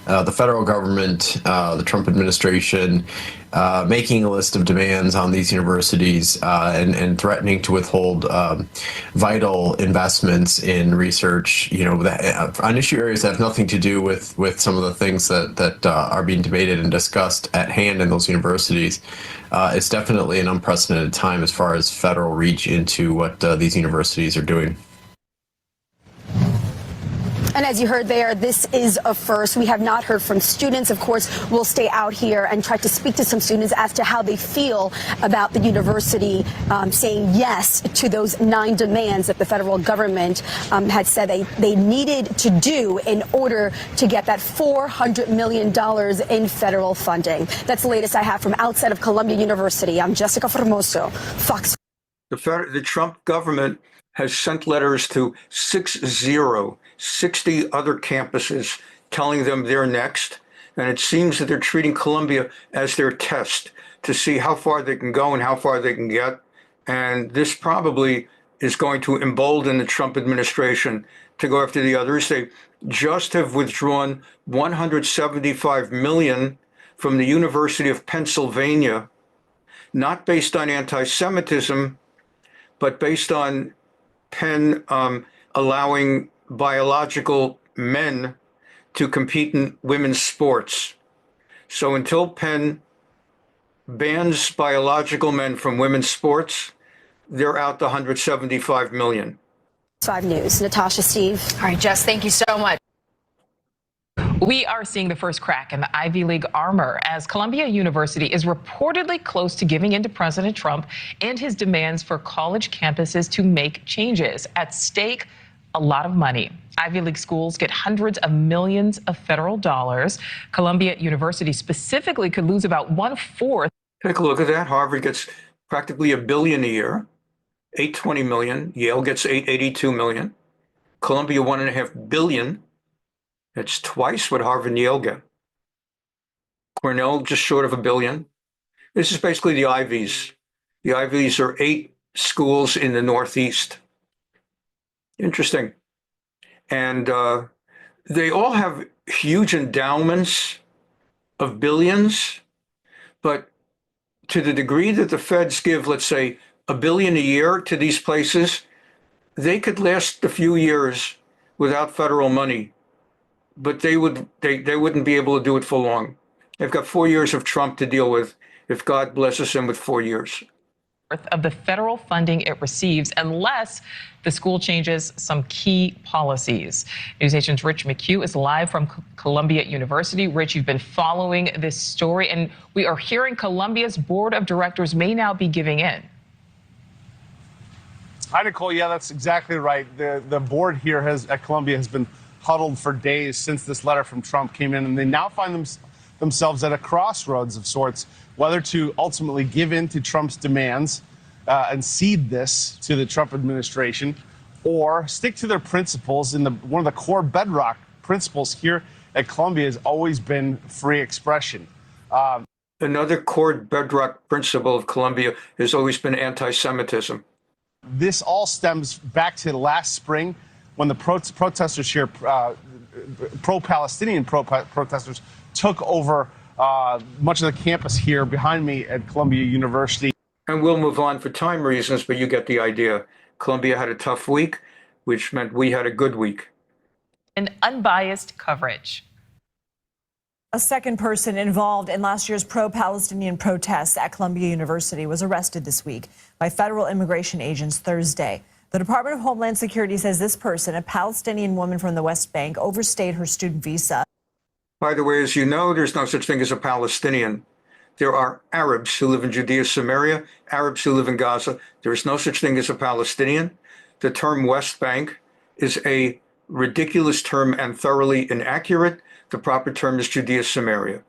The federal government, the Trump administration, making a list of demands on these universities and threatening to withhold vital investments in research, on issue areas that have nothing to do with some of the things that are being debated and discussed at hand in those universities. It's definitely an unprecedented time as far as federal reach into what these universities are doing. And as you heard there, this is a first. We have not heard from students. Of course, we'll stay out here and try to speak to some students as to how they feel about the university saying yes to those 9 demands that the federal government had said they needed to do in order to get that $400 million in federal funding. That's the latest I have from outside of Columbia University. I'm Jessica Formoso, Fox. The Trump government has sent letters to 60 other campuses telling them they're next. And it seems that they're treating Columbia as their test to see how far they can go and how far they can get. And this probably is going to embolden the Trump administration to go after the others. They just have withdrawn $175 million from the University of Pennsylvania, not based on anti-Semitism, but based on Penn allowing biological men to compete in women's sports. So until Penn bans biological men from women's sports, they're out the $175 million. 5 News, Natasha, Steve. All right, Jess, thank you so much. We are seeing the first crack in the Ivy League armor as Columbia University is reportedly close to giving in to President Trump and his demands for college campuses to make changes. At stake, a lot of money. Ivy League schools get hundreds of millions of federal dollars. Columbia University specifically could lose about 1/4. Take a look at that. Harvard gets practically $1 billion a year, $820 million. Yale gets $882 million. Columbia $1.5 billion. It's twice what Harvard and Yale get. Cornell just short of $1 billion. This is basically the Ivies. The Ivies are 8 schools in the Northeast. Interesting. And they all have huge endowments of billions, but to the degree that the feds give, let's say, $1 billion a year to these places, they could last a few years without federal money, but they wouldn't be able to do it for long. They've got 4 years of Trump to deal with, if God blesses him with 4 years. Of the federal funding it receives unless the school changes some key policies. NewsNation's Rich McHugh is live from Columbia University. Rich, you've been following this story, and we are hearing Columbia's board of directors may now be giving in. Hi, Nicole. Yeah, that's exactly right. The board here at Columbia has been huddled for days since this letter from Trump came in, and they now find themselves at a crossroads of sorts, whether to ultimately give in to Trump's demands and cede this to the Trump administration, or stick to their principles. One of the core bedrock principles here at Columbia has always been free expression. Another core bedrock principle of Columbia has always been anti-Semitism. This all stems back to last spring when the protesters here, pro-Palestinian protesters, took over much of the campus here behind me at Columbia University. And we'll move on for time reasons, but you get the idea. Columbia had a tough week, which meant we had a good week. An unbiased coverage. A second person involved in last year's pro-Palestinian protests at Columbia University was arrested this week by federal immigration agents Thursday. The Department of Homeland Security says this person, a Palestinian woman from the West Bank, overstayed her student visa. By the way, as you know, there's no such thing as a Palestinian. There are Arabs who live in Judea and Samaria, Arabs who live in Gaza. There is no such thing as a Palestinian. The term West Bank is a ridiculous term and thoroughly inaccurate. The proper term is Judea and Samaria.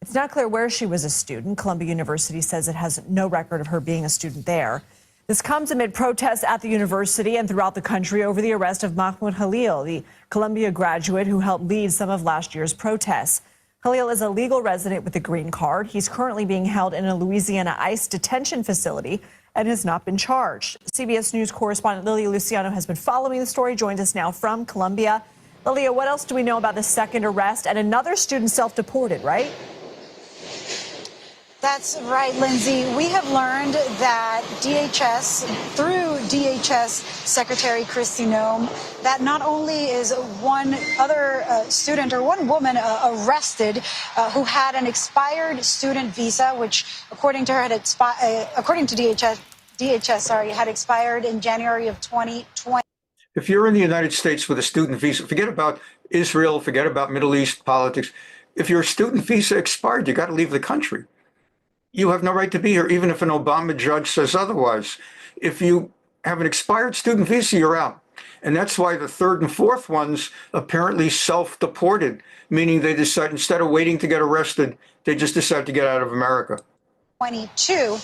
It's not clear where she was a student. Columbia University says it has no record of her being a student there. This comes amid protests at the university and throughout the country over the arrest of Mahmoud Khalil, the Columbia graduate who helped lead some of last year's protests. Khalil is a legal resident with a green card. He's currently being held in a Louisiana ICE detention facility and has not been charged. CBS News correspondent Lilia Luciano has been following the story, joins us now from Columbia. Lilia, what else do we know about the second arrest and another student self-deported, right? That's right, Lindsay. We have learned that DHS, through DHS Secretary Kristi Noem, that not only is one other student or one woman arrested who had an expired student visa, which according to her according to DHS, had expired in January of 2020. If you're in the United States with a student visa, forget about Israel, forget about Middle East politics. If your student visa expired, you got to leave the country. You have no right to be here, even if an Obama judge says otherwise. If you have an expired student visa, you're out. And that's why the third and fourth ones apparently self-deported, meaning they decide, instead of waiting to get arrested, they just decide to get out of America. 22.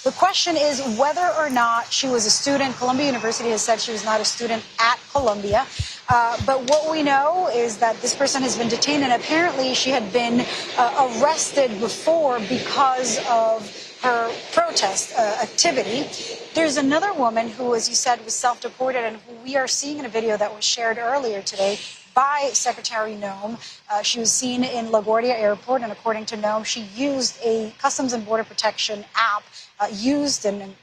The question is whether or not she was a student. Columbia University has said she was not a student at Columbia. But what we know is that this person has been detained, and apparently she had been arrested before because of her protest activity. There's another woman who, as you said, was self-deported and who we are seeing in a video that was shared earlier today by Secretary Noem. She was seen in LaGuardia Airport, and according to Noem, she used a Customs and Border Protection app used and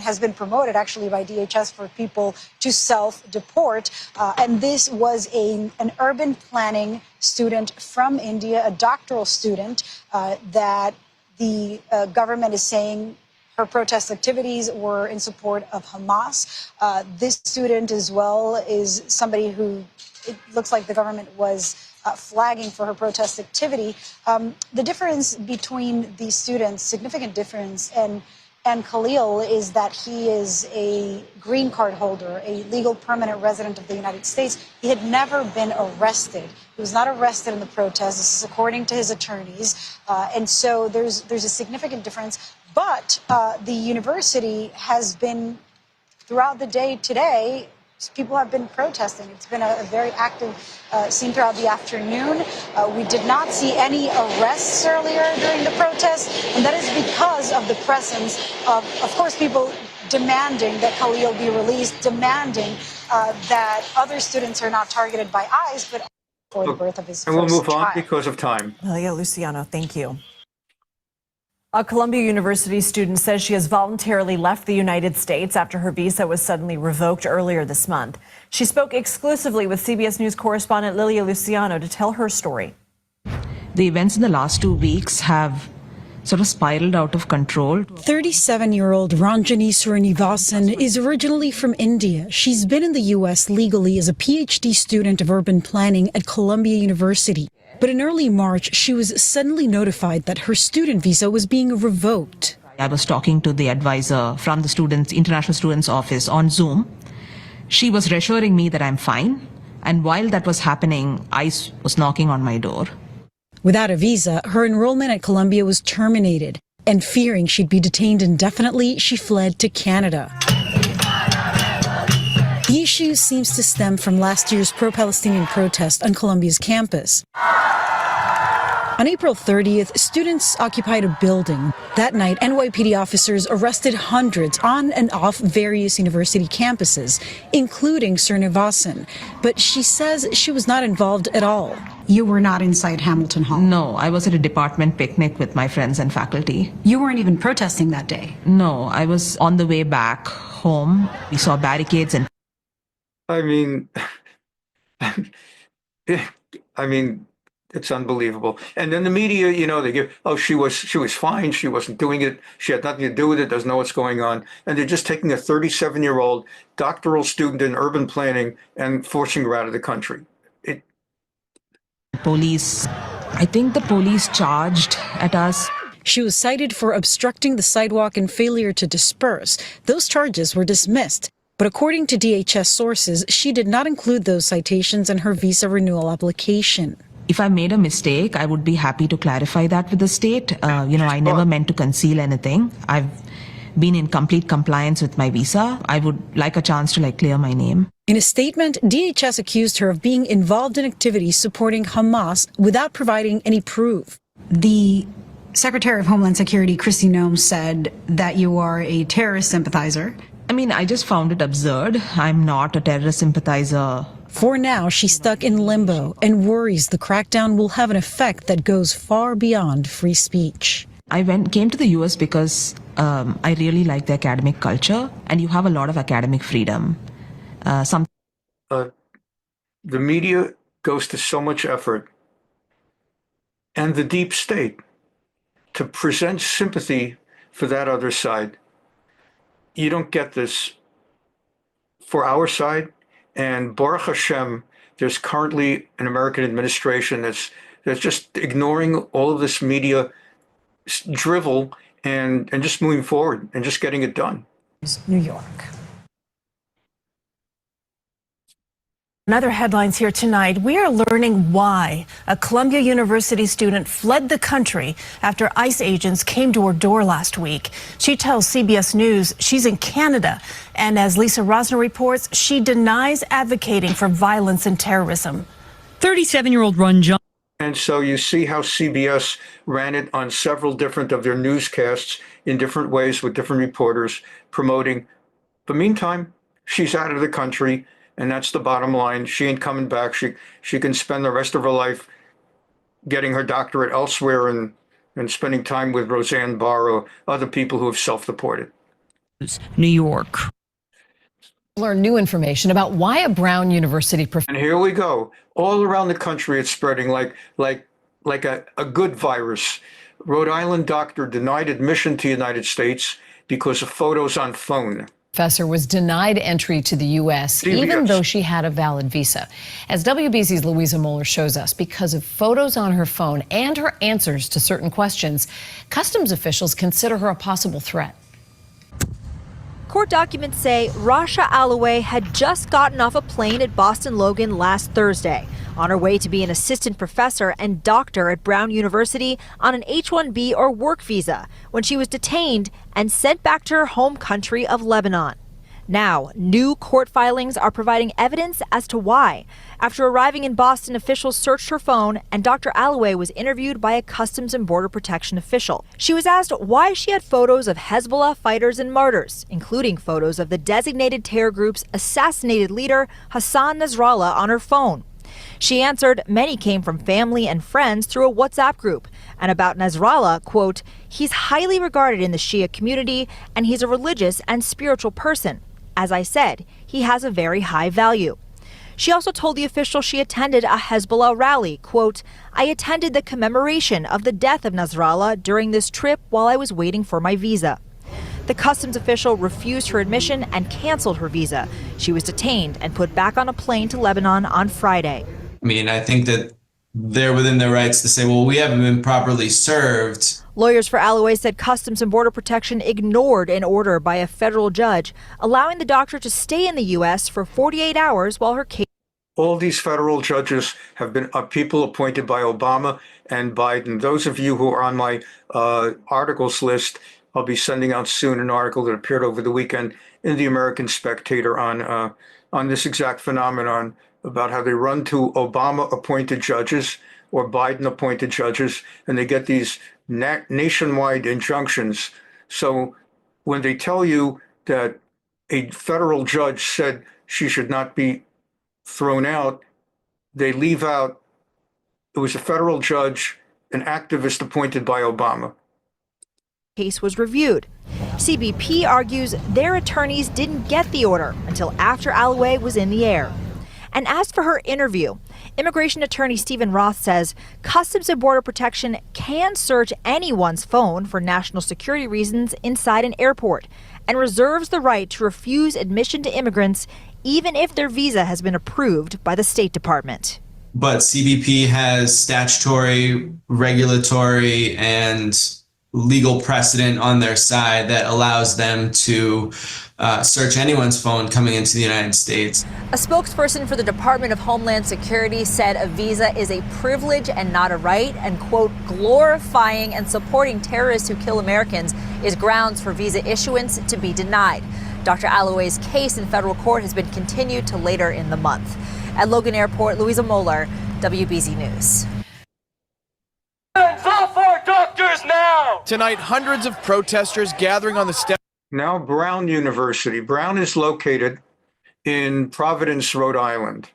has been promoted actually by DHS for people to self-deport. And this was an urban planning student from India, a doctoral student that the government is saying her protest activities were in support of Hamas. This student as well is somebody who it looks like the government was flagging for her protest activity. The difference between these students, significant difference, and Khalil is that he is a green card holder, a legal permanent resident of the United States. He had never been arrested. He was not arrested in the protest. This is according to his attorneys. And so there's a significant difference. But the university has been, throughout the day today, people have been protesting. It's been a very active scene throughout the afternoon. We did not see any arrests earlier during the protest, and that is because of the presence of course, people demanding that Khalil be released, demanding that other students are not targeted by ICE, but for the birth of his first child. And we'll move on because of time. Lilia Luciano, thank you. A Columbia University student says she has voluntarily left the United States after her visa was suddenly revoked earlier this month. She spoke exclusively with CBS News correspondent Lilia Luciano to tell her story. The events in the last 2 weeks have sort of spiraled out of control. 37-year-old Ranjani Srinivasan is originally from India. She's been in the U.S. legally as a PhD student of urban planning at Columbia University. But in early March, she was suddenly notified that her student visa was being revoked. I was talking to the advisor from the international students office on Zoom. She was reassuring me that I'm fine. And while that was happening, ICE was knocking on my door. Without a visa, her enrollment at Columbia was terminated. And fearing she'd be detained indefinitely, she fled to Canada. The issue seems to stem from last year's pro-Palestinian protest on Columbia's campus. On April 30th, students occupied a building. That night, NYPD officers arrested hundreds on and off various university campuses, including Srinivasan. But she says she was not involved at all. You were not inside Hamilton Hall? No, I was at a department picnic with my friends and faculty. You weren't even protesting that day? No, I was on the way back home. We saw barricades and... I mean, it's unbelievable. And then the media, they give, she was fine. She wasn't doing it. She had nothing to do with it. Doesn't know what's going on. And they're just taking a 37-year-old doctoral student in urban planning and forcing her out of the country. Police, I think the police charged at us. She was cited for obstructing the sidewalk and failure to disperse. Those charges were dismissed. But according to DHS sources, she did not include those citations in her visa renewal application. If I made a mistake, I would be happy to clarify that with the state. I never meant to conceal anything. I've been in complete compliance with my visa. I would like a chance to clear my name. In a statement, DHS accused her of being involved in activities supporting Hamas without providing any proof. The Secretary of Homeland Security, Kristi Noem, said that you are a terrorist sympathizer. I just found it absurd. I'm not a terrorist sympathizer. For now, she's stuck in limbo and worries the crackdown will have an effect that goes far beyond free speech. I came to the US because I really like the academic culture, and you have a lot of academic freedom. The media goes to so much effort, and the deep state, to present sympathy for that other side. You don't get this for our side. And Baruch Hashem, there's currently an American administration that's just ignoring all of this media drivel and just moving forward and just getting it done. New York. In other headlines here tonight, we are learning why a Columbia University student fled the country after ICE agents came to her door last week. She tells CBS News she's in Canada, and as Lisa Rosner reports, she denies advocating for violence and terrorism. 37-year-old Run John. And so you see how CBS ran it on several different of their newscasts in different ways with different reporters promoting. But meantime, she's out of the country. And that's the bottom line. She ain't coming back. She can spend the rest of her life getting her doctorate elsewhere and spending time with Roseanne Barr or other people who have self-deported. New York. Learn new information about why a Brown University professor. And here we go. All around the country, it's spreading like a good virus. Rhode Island doctor denied admission to the United States because of photos on phone. Professor was denied entry to the U.S. even though she had a valid visa. As WBZ's Louisa Moeller shows us, because of photos on her phone and her answers to certain questions, customs officials consider her a possible threat. Court documents say Rasha Alloway had just gotten off a plane at Boston Logan last Thursday, on her way to be an assistant professor and doctor at Brown University on an H-1B or work visa, when she was detained and sent back to her home country of Lebanon. Now, new court filings are providing evidence as to why. After arriving in Boston, officials searched her phone, and Dr. Alloway was interviewed by a Customs and Border Protection official. She was asked why she had photos of Hezbollah fighters and martyrs, including photos of the designated terror group's assassinated leader, Hassan Nasrallah, on her phone. She answered many came from family and friends through a WhatsApp group. And about Nasrallah, quote, he's highly regarded in the Shia community, and he's a religious and spiritual person. As I said, he has a very high value. She also told the official she attended a Hezbollah rally, quote, I attended the commemoration of the death of Nasrallah during this trip while I was waiting for my visa. The customs official refused her admission and canceled her visa. She was detained and put back on a plane to Lebanon on Friday. I think that they're within their rights to say, well, we haven't been properly served. Lawyers for Alloway said Customs and Border Protection ignored an order by a federal judge, allowing the doctor to stay in the U.S. for 48 hours while her case. All these federal judges have been people appointed by Obama and Biden. Those of you who are on my articles list, I'll be sending out soon an article that appeared over the weekend in the American Spectator on this exact phenomenon about how they run to Obama-appointed judges or Biden-appointed judges, and they get these nationwide injunctions. So when they tell you that a federal judge said she should not be thrown out, they leave out it was a federal judge, an activist appointed by Obama. Case was reviewed. CBP argues their attorneys didn't get the order until after Alloway was in the air. And as for her interview, immigration attorney Stephen Roth says Customs and Border Protection can search anyone's phone for national security reasons inside an airport and reserves the right to refuse admission to immigrants even if their visa has been approved by the State Department. But CBP has statutory, regulatory, and legal precedent on their side that allows them to search anyone's phone coming into the United States. A spokesperson for the Department of Homeland Security said a visa is a privilege and not a right, and, quote, glorifying and supporting terrorists who kill Americans is grounds for visa issuance to be denied. Dr. Alloway's case in federal court has been continued to later in the month. At Logan Airport, Louisa Moeller, WBZ News. Off our doctors now! Tonight, hundreds of protesters gathering on the steps. Now Brown University. Brown is located in Providence, Rhode Island.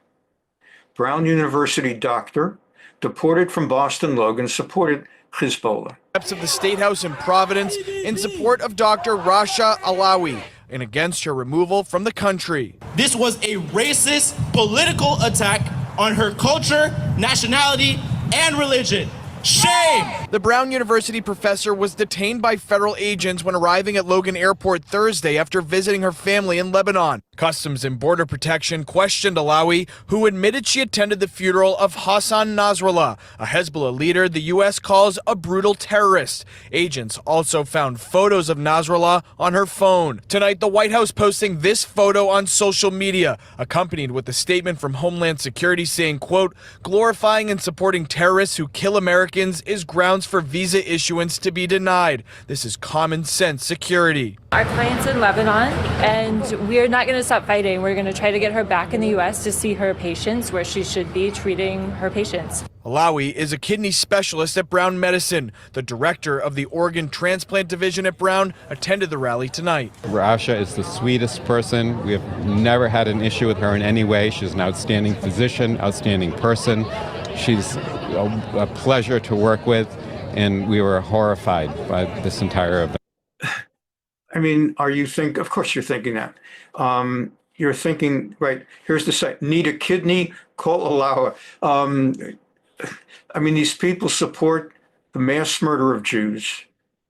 Brown University doctor, deported from Boston Logan, supported Hezbollah. Steps of the State House in Providence in support of Dr. Rasha Alawi and against her removal from the country. This was a racist political attack on her culture, nationality, and religion. Shame! The Brown University professor was detained by federal agents when arriving at Logan Airport Thursday after visiting her family in Lebanon. Customs and Border Protection questioned Alawi, who admitted she attended the funeral of Hassan Nasrallah, a Hezbollah leader the U.S. calls a brutal terrorist. Agents also found photos of Nasrallah on her phone. Tonight, the White House posting this photo on social media, accompanied with a statement from Homeland Security saying, quote, glorifying and supporting terrorists who kill Americans is grounds for visa issuance to be denied. This is common sense security. Our client's in Lebanon, and we're not going to stop fighting. We're going to try to get her back in the U.S. to see her patients where she should be treating her patients. Alawi is a kidney specialist at Brown Medicine. The director of the organ transplant division at Brown attended the rally tonight. Rasha is the sweetest person. We have never had an issue with her in any way. She's an outstanding physician, outstanding person. She's a pleasure to work with, and we were horrified by this entire event. I mean, of course you're thinking that. You're thinking, right, here's the site, need a kidney, call Alawa. I mean, these people support the mass murder of Jews,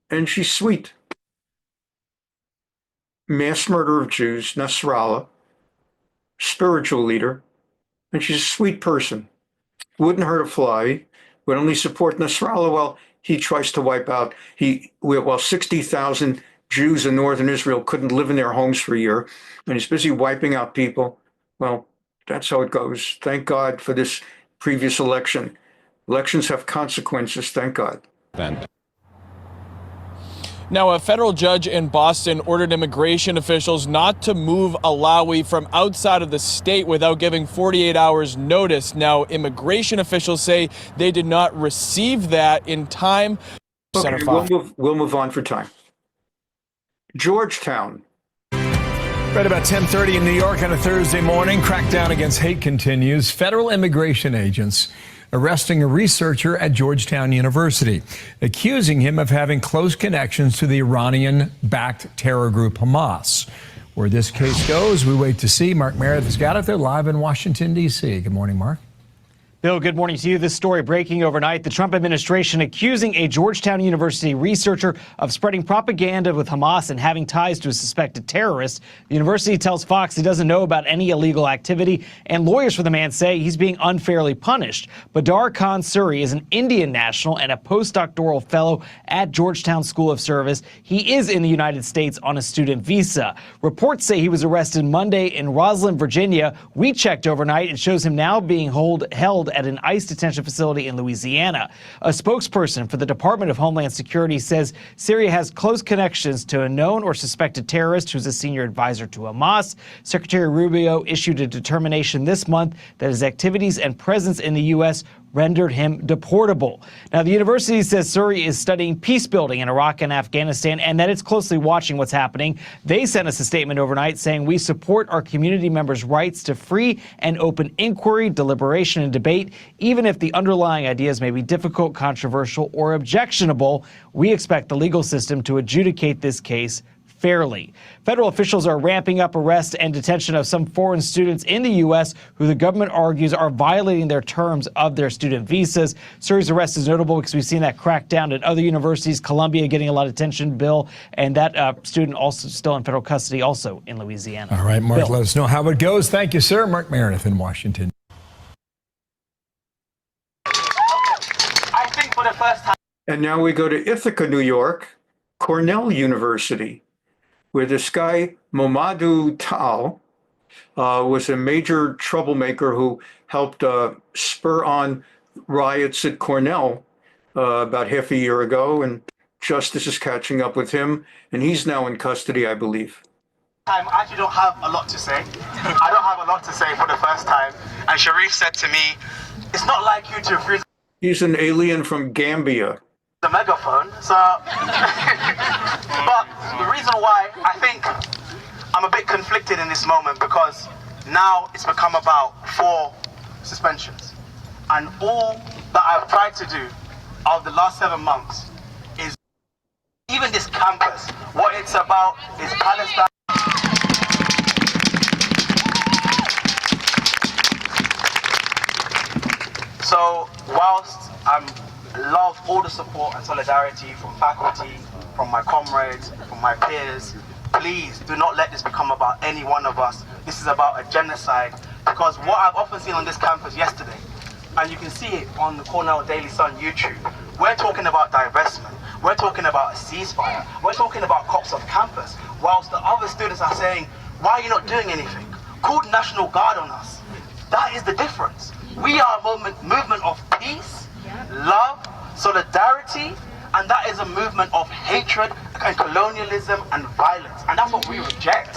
and she's sweet. Mass murder of Jews, Nasrallah, spiritual leader, and she's a sweet person. Wouldn't hurt a fly, would only support Nasrallah while he tries to wipe out, while 60,000 Jews in northern Israel couldn't live in their homes for a year, and he's busy wiping out people. Well, that's how it goes. Thank God for this previous election. Elections have consequences, thank God. Now, a federal judge in Boston ordered immigration officials not to move Alawi from outside of the state without giving 48 hours notice. Now, immigration officials say they did not receive that in time. Okay, we'll move on for time. Georgetown. Right about 10:30 in New York on a Thursday morning, crackdown against hate continues. Federal immigration agents arresting a researcher at Georgetown University, accusing him of having close connections to the Iranian-backed terror group Hamas. Where this case goes, we wait to see. Mark Meredith has got it there live in Washington, D.C. Good morning, Mark. Bill, good morning to you. This story breaking overnight. The Trump administration accusing a Georgetown University researcher of spreading propaganda with Hamas and having ties to a suspected terrorist. The university tells Fox he doesn't know about any illegal activity, and lawyers for the man say he's being unfairly punished. Badar Khan Suri is an Indian national and a postdoctoral fellow at Georgetown School of Service. He is in the United States on a student visa. Reports say he was arrested Monday in Roslyn, Virginia. We checked overnight. It shows him now being held at an ICE detention facility in Louisiana. A spokesperson for the Department of Homeland Security says Syria has close connections to a known or suspected terrorist who's a senior advisor to Hamas. Secretary Rubio issued a determination this month that his activities and presence in the U.S. rendered him deportable. Now, the university says Suri is studying peace building in Iraq and Afghanistan and that it's closely watching what's happening. They sent us a statement overnight saying we support our community members' rights to free and open inquiry, deliberation, and debate, even if the underlying ideas may be difficult, controversial, or objectionable. We expect the legal system to adjudicate this case fairly. Federal officials are ramping up arrest and detention of some foreign students in the U.S. who the government argues are violating their terms of their student visas. Suri's arrest is notable because we've seen that crackdown at other universities, Columbia getting a lot of attention, Bill, and that student also still in federal custody, also in Louisiana. All right, Mark, Bill. let us know how it goes. Thank you, sir. Mark Meredith in Washington. I think for the first time. And now we go to Ithaca, New York, Cornell University, where this guy, Momadou Tal, was a major troublemaker who helped spur on riots at Cornell about half a year ago, and justice is catching up with him, and he's now in custody, I believe. I actually don't have a lot to say. I don't have a lot to say for the first time. And Sharif said to me, it's not like you to refuse. He's an alien from Gambia. The megaphone, so but the reason why I think I'm a bit conflicted in this moment, because now it's become about 4 suspensions, and all that I've tried to do over the last 7 months is, even this campus, what it's about is Palestine. So whilst I'm love all the support and solidarity from faculty, from my comrades, from my peers, please do not let this become about any one of us. This is about a genocide, because what I've often seen on this campus yesterday, and you can see it on the Cornell Daily Sun YouTube, we're talking about divestment, we're talking about a ceasefire, we're talking about cops off campus, whilst the other students are saying, why are you not doing anything? Called National Guard on us. That is the difference. We are a movement of peace, love, solidarity, and that is a movement of hatred and colonialism and violence, and that's what we reject.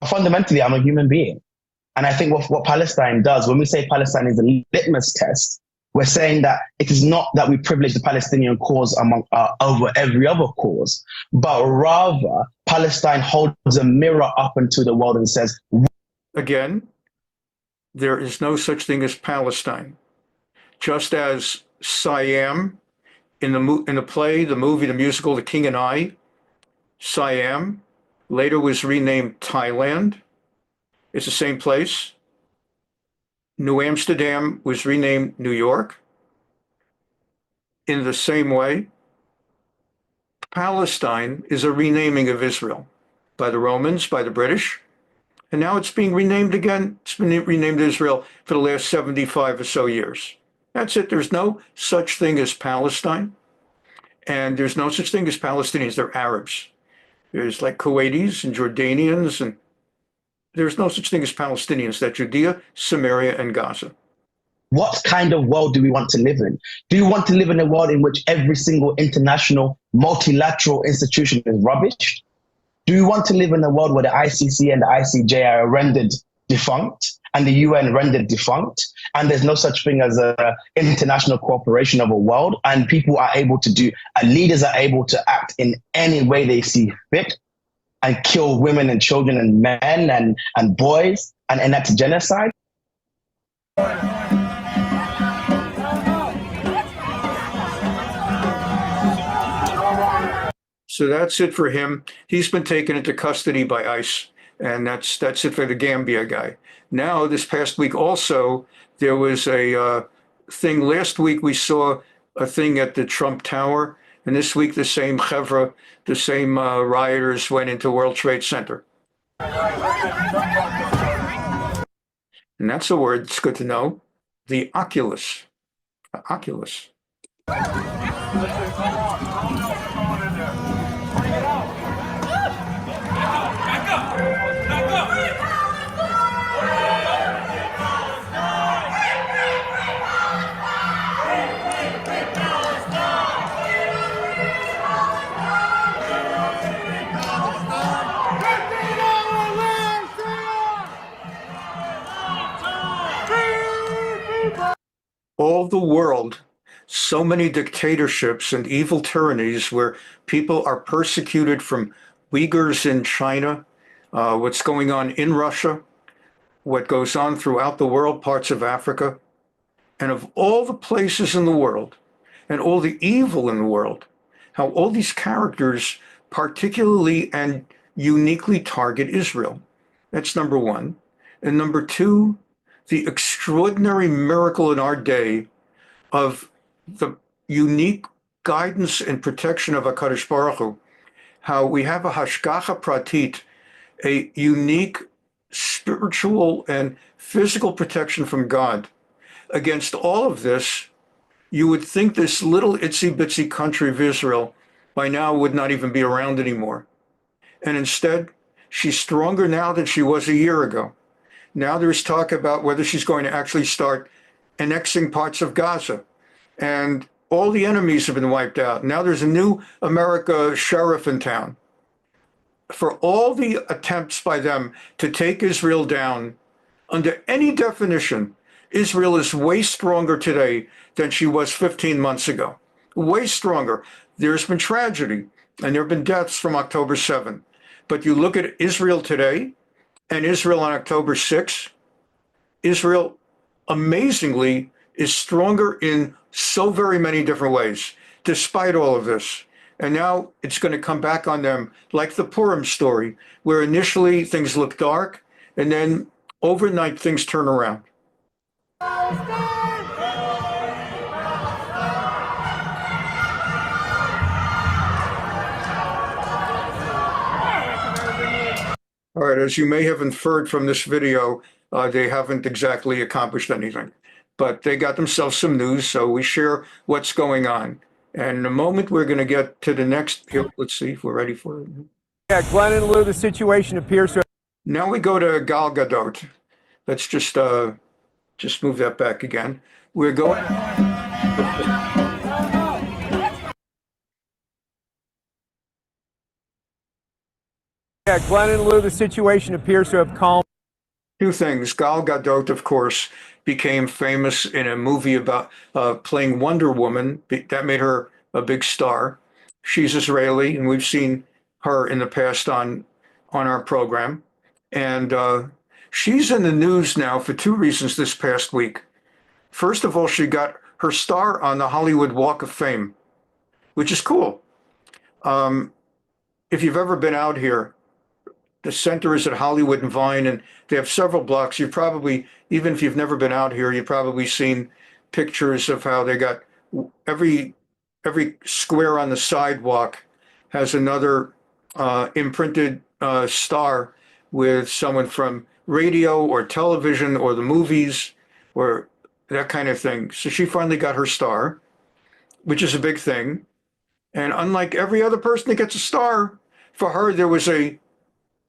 Fundamentally, I'm a human being, and I think what Palestine does, when we say Palestine is a litmus test, we're saying that it is not that we privilege the Palestinian cause over every other cause, but rather Palestine holds a mirror up into the world and says, again, there is no such thing as Palestine. Just as Siam, in the play, the movie, the musical, The King and I, Siam later was renamed Thailand. It's the same place. New Amsterdam was renamed New York. In the same way, Palestine is a renaming of Israel by the Romans, by the British, and now it's being renamed again. It's been renamed Israel for the last 75 or so years. That's it. There's no such thing as Palestine, and there's no such thing as Palestinians. They're Arabs. There's like Kuwaitis and Jordanians, and there's no such thing as Palestinians. That's Judea, Samaria, and Gaza. What kind of world do we want to live in? Do you want to live in a world in which every single international multilateral institution is rubbish? Do you want to live in a world where the ICC and the ICJ are rendered defunct and the UN rendered defunct, and there's no such thing as an international cooperation of a world, and people are able to do, and leaders are able to act in any way they see fit and kill women and children and men and boys and enact genocide? So that's it for him. He's been taken into custody by ICE, and that's it for the Gambia guy. Now, this past week also, there was a thing. Last week we saw a thing at the Trump Tower, and this week the same chevra, the same rioters went into World Trade Center. And that's a word it's good to know. The Oculus. Oculus. all the world, so many dictatorships and evil tyrannies where people are persecuted, from Uyghurs in China, what's going on in Russia, what goes on throughout the world, parts of Africa, and of all the places in the world and all the evil in the world, how all these characters particularly and uniquely target Israel. That's number one. And number two, the extraordinary miracle in our day of the unique guidance and protection of HaKadosh Baruch Hu, how we have a hashgacha pratit, a unique spiritual and physical protection from God. Against all of this, you would think this little itsy bitsy country of Israel by now would not even be around anymore. And instead, she's stronger now than she was a year ago. Now there's talk about whether she's going to actually start annexing parts of Gaza. And all the enemies have been wiped out. Now there's a new America sheriff in town. For all the attempts by them to take Israel down, under any definition, Israel is way stronger today than she was 15 months ago. Way stronger. There's been tragedy, and there have been deaths from October 7. But you look at Israel today and Israel on October 6, Israel amazingly is stronger in so very many different ways, despite all of this. And now it's going to come back on them like the Purim story, where initially things look dark, and then overnight things turn around. All right, as you may have inferred from this video, they haven't exactly accomplished anything, but they got themselves some news, so we share what's going on. And in a moment, we're going to get to the next. Here, let's see if we're ready for it. Yeah, Glenn and Lou, the situation appears to. Now we go to Gal Gadot. Let's just move that back again. We're going. Yeah, Glenn and Lou, the situation appears to have calmed. Two things. Gal Gadot, of course, became famous in a movie about playing Wonder Woman. That made her a big star. She's Israeli, and we've seen her in the past on our program. And she's in the news now for two reasons this past week. First of all, she got her star on the Hollywood Walk of Fame, which is cool. If you've ever been out here, the center is at Hollywood and Vine, and they have several blocks. You've probably, even if you've never been out here, you've probably seen pictures of how they got every square on the sidewalk has another imprinted star with someone from radio or television or the movies or that kind of thing. So she finally got her star, which is a big thing. And unlike every other person that gets a star, for her, there was a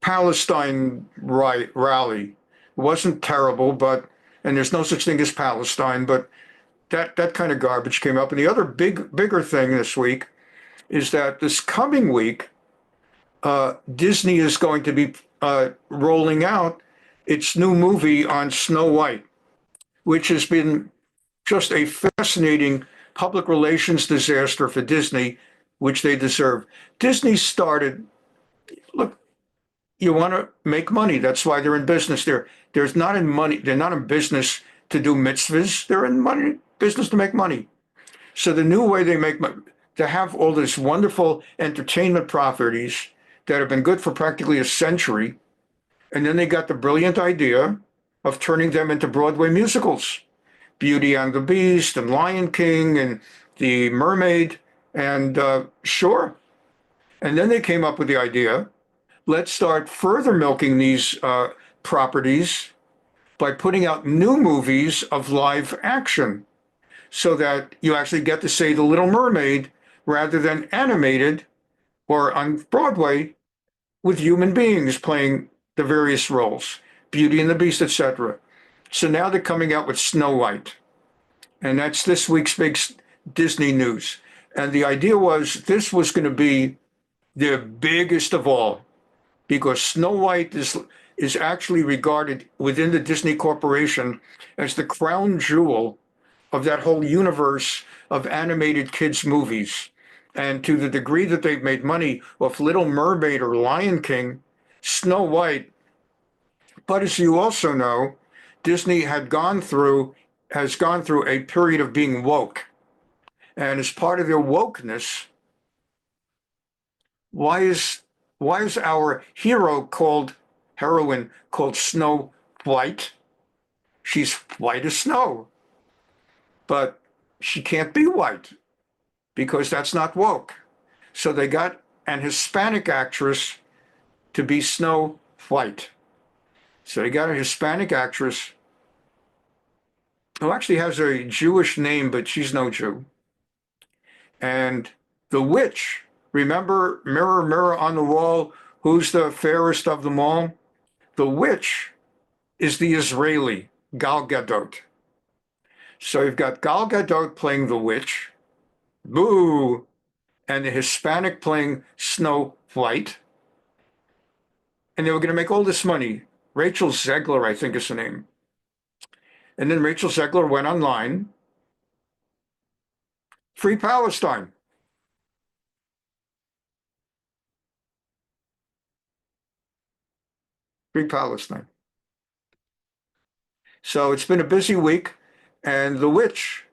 Palestine rally. It wasn't terrible, and there's no such thing as Palestine, but that kind of garbage came up. And the other bigger thing this week is that this coming week, Disney is going to be rolling out its new movie on Snow White, which has been just a fascinating public relations disaster for Disney, which they deserve. Disney started, look, you want to make money. That's why they're in business. They're not in business to do mitzvahs. They're in business to make money. So the new way they make money, to have all these wonderful entertainment properties that have been good for practically a century, and then they got the brilliant idea of turning them into Broadway musicals, Beauty and the Beast and Lion King and The Mermaid, and sure. And then they came up with the idea, let's start further milking these properties by putting out new movies of live action so that you actually get to say The Little Mermaid rather than animated or on Broadway with human beings playing the various roles, Beauty and the Beast, etc. So now they're coming out with Snow White. And that's this week's big Disney news. And the idea was this was going to be the biggest of all, because Snow White is actually regarded within the Disney Corporation as the crown jewel of that whole universe of animated kids' movies. And to the degree that they've made money off Little Mermaid or Lion King, Snow White. But as you also know, Disney has gone through a period of being woke. And as part of their wokeness, why is our heroine called Snow White? She's white as snow. But she can't be white because that's not woke. So they got an Hispanic actress to be Snow White. So they got a Hispanic actress who actually has a Jewish name, but she's no Jew. And the witch, remember, mirror, mirror on the wall, who's the fairest of them all? The witch is the Israeli Gal Gadot. So you've got Gal Gadot playing the witch, boo, and the Hispanic playing Snow White. And they were going to make all this money. Rachel Zegler, I think is the name. And then Rachel Zegler went online. Free Palestine. Free Palestine. So it's been a busy week. And the witch,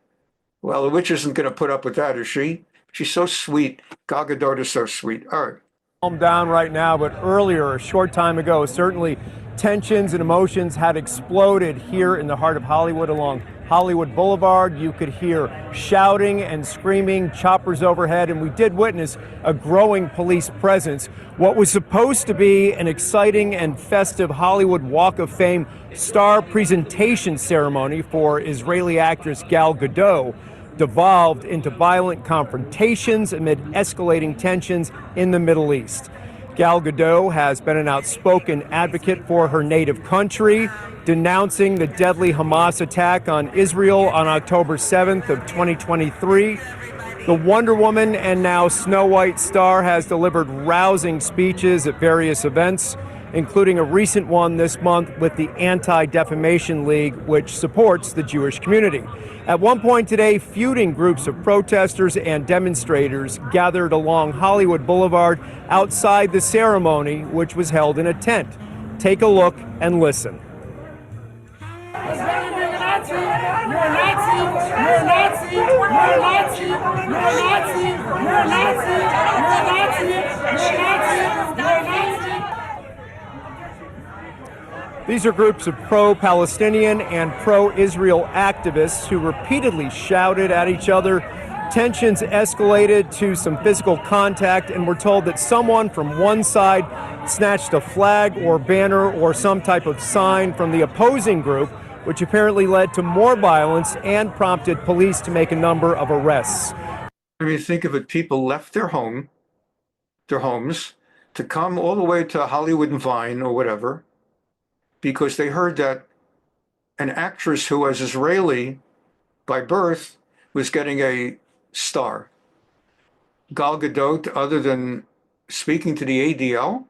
well, the witch isn't going to put up with that, is she? She's so sweet. Gal Gadot is so sweet. All right. Calm down right now, but earlier, a short time ago, certainly tensions and emotions had exploded here in the heart of Hollywood along Hollywood Boulevard. You could hear shouting and screaming, choppers overhead, and we did witness a growing police presence. What was supposed to be an exciting and festive Hollywood Walk of Fame star presentation ceremony for Israeli actress Gal Gadot devolved into violent confrontations amid escalating tensions in the Middle East. Gal Gadot has been an outspoken advocate for her native country, denouncing the deadly Hamas attack on Israel on October 7th of 2023. The Wonder Woman and now Snow White star has delivered rousing speeches at various events, including a recent one this month with the Anti-Defamation League, which supports the Jewish community. At one point today, feuding groups of protesters and demonstrators gathered along Hollywood Boulevard outside the ceremony, which was held in a tent. Take a look and listen. These are groups of pro-Palestinian and pro-Israel activists who repeatedly shouted at each other. Tensions escalated to some physical contact, and we're told that someone from one side snatched a flag or banner or some type of sign from the opposing group, which apparently led to more violence and prompted police to make a number of arrests. I mean, think of it, people left their homes, to come all the way to Hollywood and Vine or whatever, because they heard that an actress who was Israeli by birth was getting a star. Gal Gadot, other than speaking to the ADL,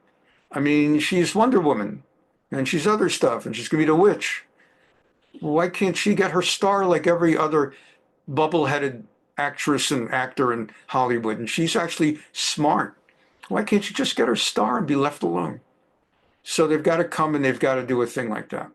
I mean, she's Wonder Woman, and she's other stuff, and she's going to be the witch. Why can't she get her star like every other bubble-headed actress and actor in Hollywood? And she's actually smart. Why can't she just get her star and be left alone? So they've got to come and they've got to do a thing like that.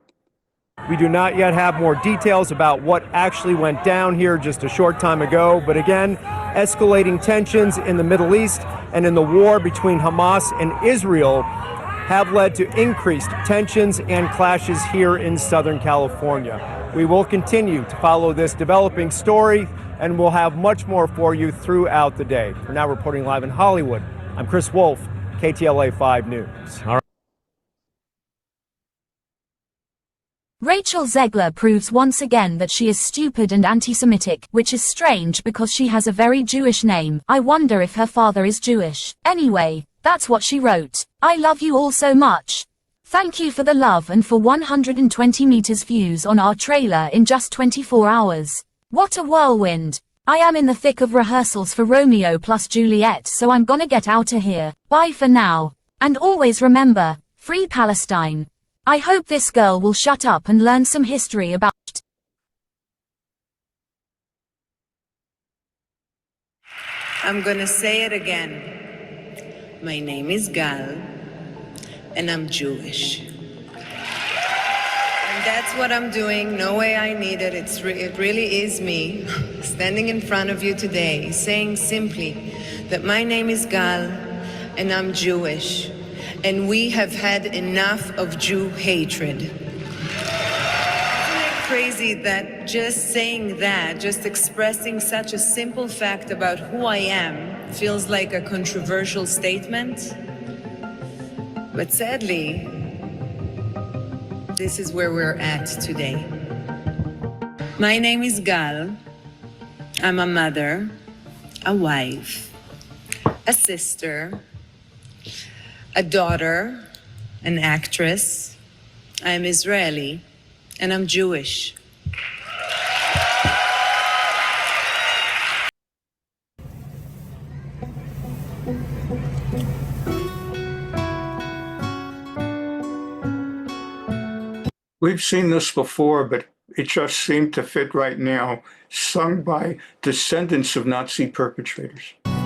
We do not yet have more details about what actually went down here just a short time ago. But again, escalating tensions in the Middle East and in the war between Hamas and Israel have led to increased tensions and clashes here in Southern California. We will continue to follow this developing story, and we'll have much more for you throughout the day. For now, reporting live in Hollywood, I'm Chris Wolf, KTLA 5 News. All right. Rachel Zegler proves once again that she is stupid and anti-Semitic, which is strange because she has a very Jewish name. I wonder if her father is Jewish. Anyway, that's what she wrote. I love you all so much. Thank you for the love and for 120 meters views on our trailer in just 24 hours. What a whirlwind. I am in the thick of rehearsals for Romeo plus Juliet, so I'm gonna get out of here. Bye for now. And always remember, free Palestine. I hope this girl will shut up and learn some history about I'm gonna say it again. My name is Gal, and I'm Jewish. And that's what I'm doing. No way I need it. It really is me standing in front of you today, saying simply that my name is Gal, and I'm Jewish. And we have had enough of Jew hatred. Isn't it crazy that just saying that, just expressing such a simple fact about who I am, feels like a controversial statement? But sadly, this is where we're at today. My name is Gal. I'm a mother, a wife, a sister, a daughter, an actress. I'm Israeli, and I'm Jewish. We've seen this before, but it just seemed to fit right now, sung by descendants of Nazi perpetrators.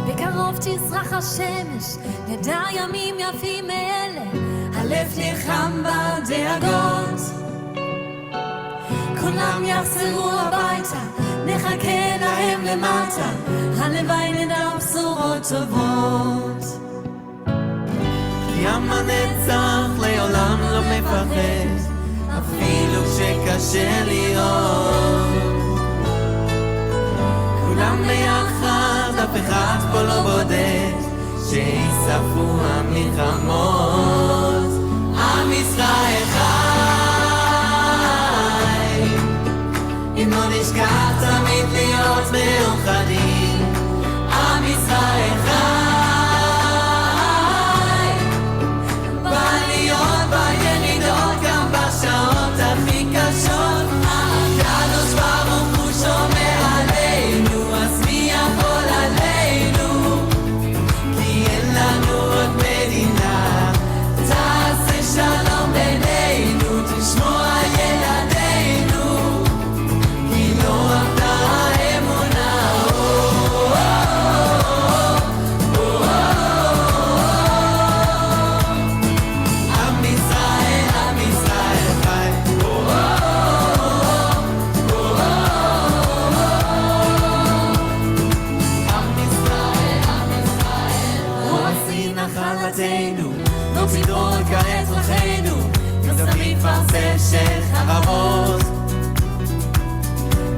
בקרוב תזרח השמש, נדע ימים יפים מאלה, הלב נלחם בדאגות. כולם יחזרו הביתה, נחכה להם למטה, הלוואי נדע בשורות טובות. ים הנצח לעולם לא מפחד, אפילו כשקשה להיות. כולם ביחד, אף אחד פה לא בודד, שיספו המלחמות. עם ישראל חי, אם לא נשכח תמיד להיות מאוחדים. עם ישראל חי, בעליות בירידות, גם בשעות הכי קשות. הקדוש ברוך הוא שומר עלינו, אז מי יכול עלינו? כי אין לנו עוד מדינה. תעשה שלום בינינו, תשמור על ילדינו, כי לא עבדה האמונה. עם ישראל, עם ישראל חי. נחלתנו, לא תדור כעת לכנו, מסביב ברזל של חרבות.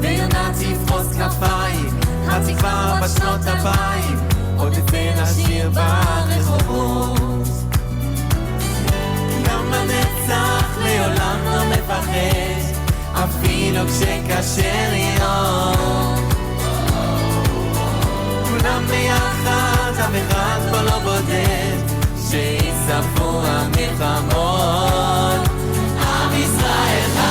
ויונה תפרוס כפיים, התקווה בשנות הבאים, עוד לפני לשיר ברחובות. גם הנצח לעולם לא מפחד, אפילו כשקשה להיות. כולם ביחד, אף אחד פה לא בודד, שיספו המלחמות. עם ישראל חי,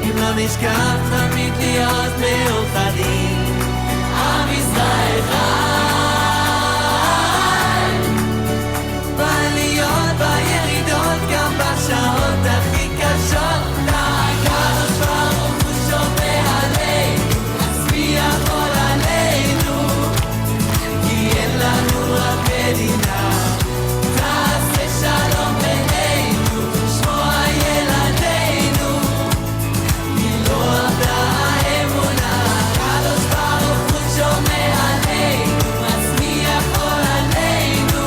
אם לא נשכח תמיד להיות מאוחדים. עם ישראל חי, בעליות בירידות, גם בשעות הכי קשות. הקדוש ברוך הוא שומר עלינו, אז מי יכול עלינו? כי אין לנו רק מדינה. תעשה שלום בינינו, תשמור על ילדינו, כי לא עבדה האמונה. הקדוש ברוך הוא שומר עלינו, אז מי יכול עלינו?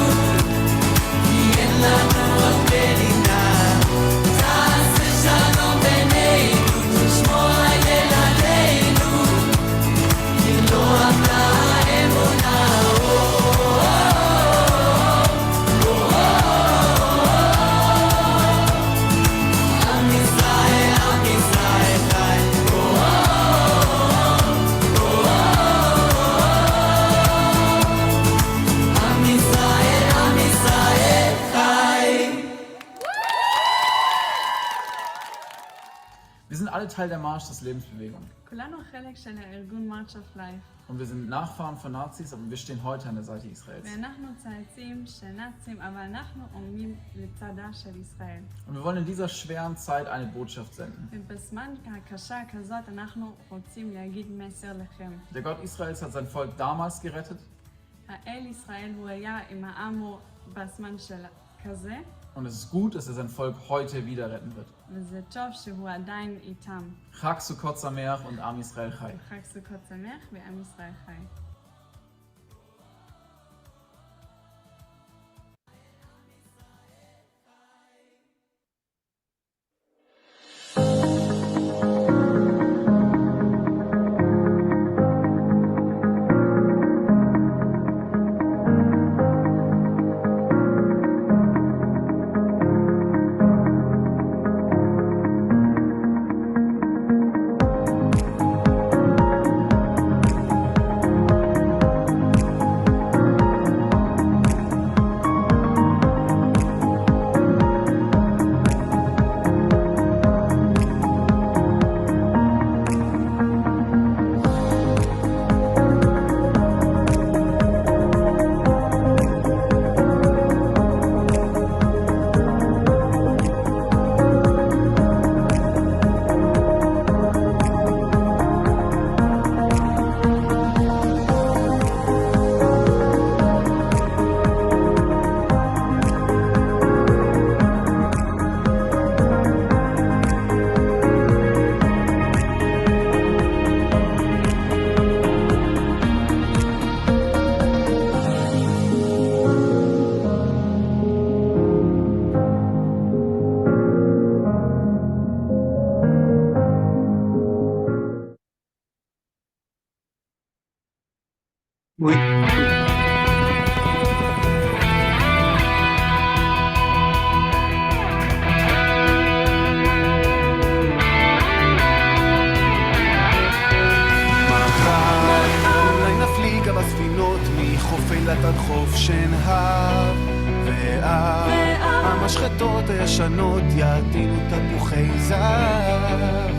כי אין לנו רק מדינה. תעשה שלום בינינו, תשמור על ילדינו, כי לא עבדה האמונה. עם ישראל, עם ישראל חי. עם ישראל, עם ישראל חי. Wir sind alle Teil der Marsch des Lebensbewegung. כולנו חלק של ארגון March of Life. Und wir sind Nachfahren von Nazis, aber wir stehen heute an der Seite Israels. Und wir wollen in dieser schweren Zeit eine Botschaft senden. Der Gott Israels hat sein Volk damals gerettet. Und es ist gut, dass er sein Volk heute wieder retten wird. Chag Sukkot Sameach und Am Yisrael Chai. עד חוף שנהר ואב המשחטות הישנות יעטינו תפוחי זהב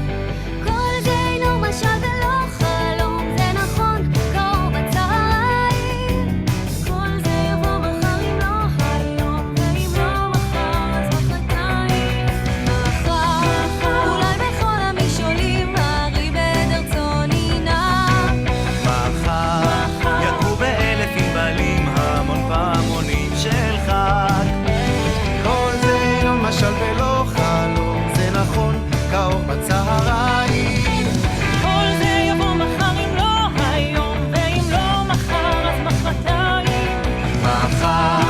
כל זה אינו משל ולא חלום זה נכון קרוב בצהריים כל זה יבוא מחר אם לא היום ואם לא מחר אז מחרתיים מחר אולי בכל המשעולים הרי בדר צונינה מחר יקרו באלף ענבלים המון פעמונים של חג כל זה אינו משל ולא חלום זה נכון קרוב בצהריים כל זה יבוא מחר אם לא היום ואם לא מחר אז מחרתיים מחר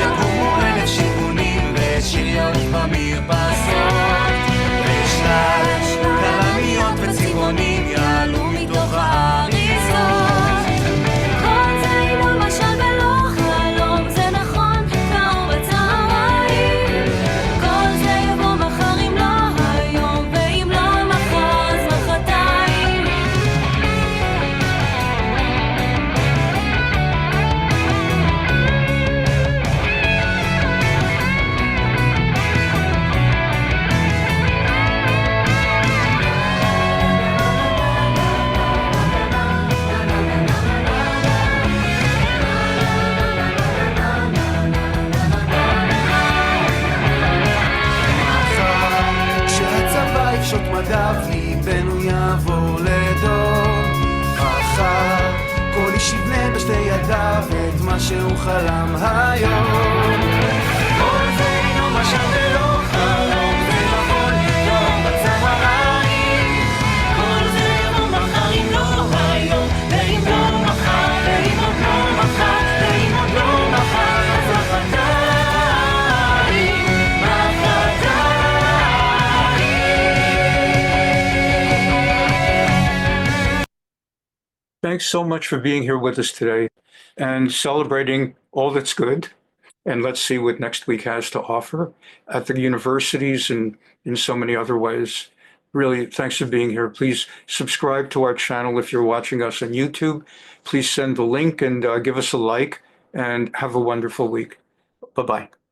יקומו אלף שיכונים ושריות במרפסות ושלש כלניות וצבעונים יעלו מתוך האריזות כל זה אינו משל ולא חלום זה נכון קרוב בצהריים כל זה יבוא מחר אם לא היום ואם לא מחר אז מחרתיים כשהצבא יפשוט מדיו ליבנו יעבור לדור מחר כל איש יבנה בשתי ידיו את מה שהוא חלם היום כל זה אינו משל ולא חלום זה נכון יום בצהריים כל זה יבוא מחר אם לא היום ואם לא מחר ואם עוד לא מחר ואם עוד לא מחר אז מחרתיים Thanks so much for being here with us today and celebrating all that's good. And let's see what next week has to offer at the universities and in so many other ways. Really, thanks for being here. Please subscribe to our channel if you're watching us on YouTube. Please send the link and give us a like and have a wonderful week. Bye-bye.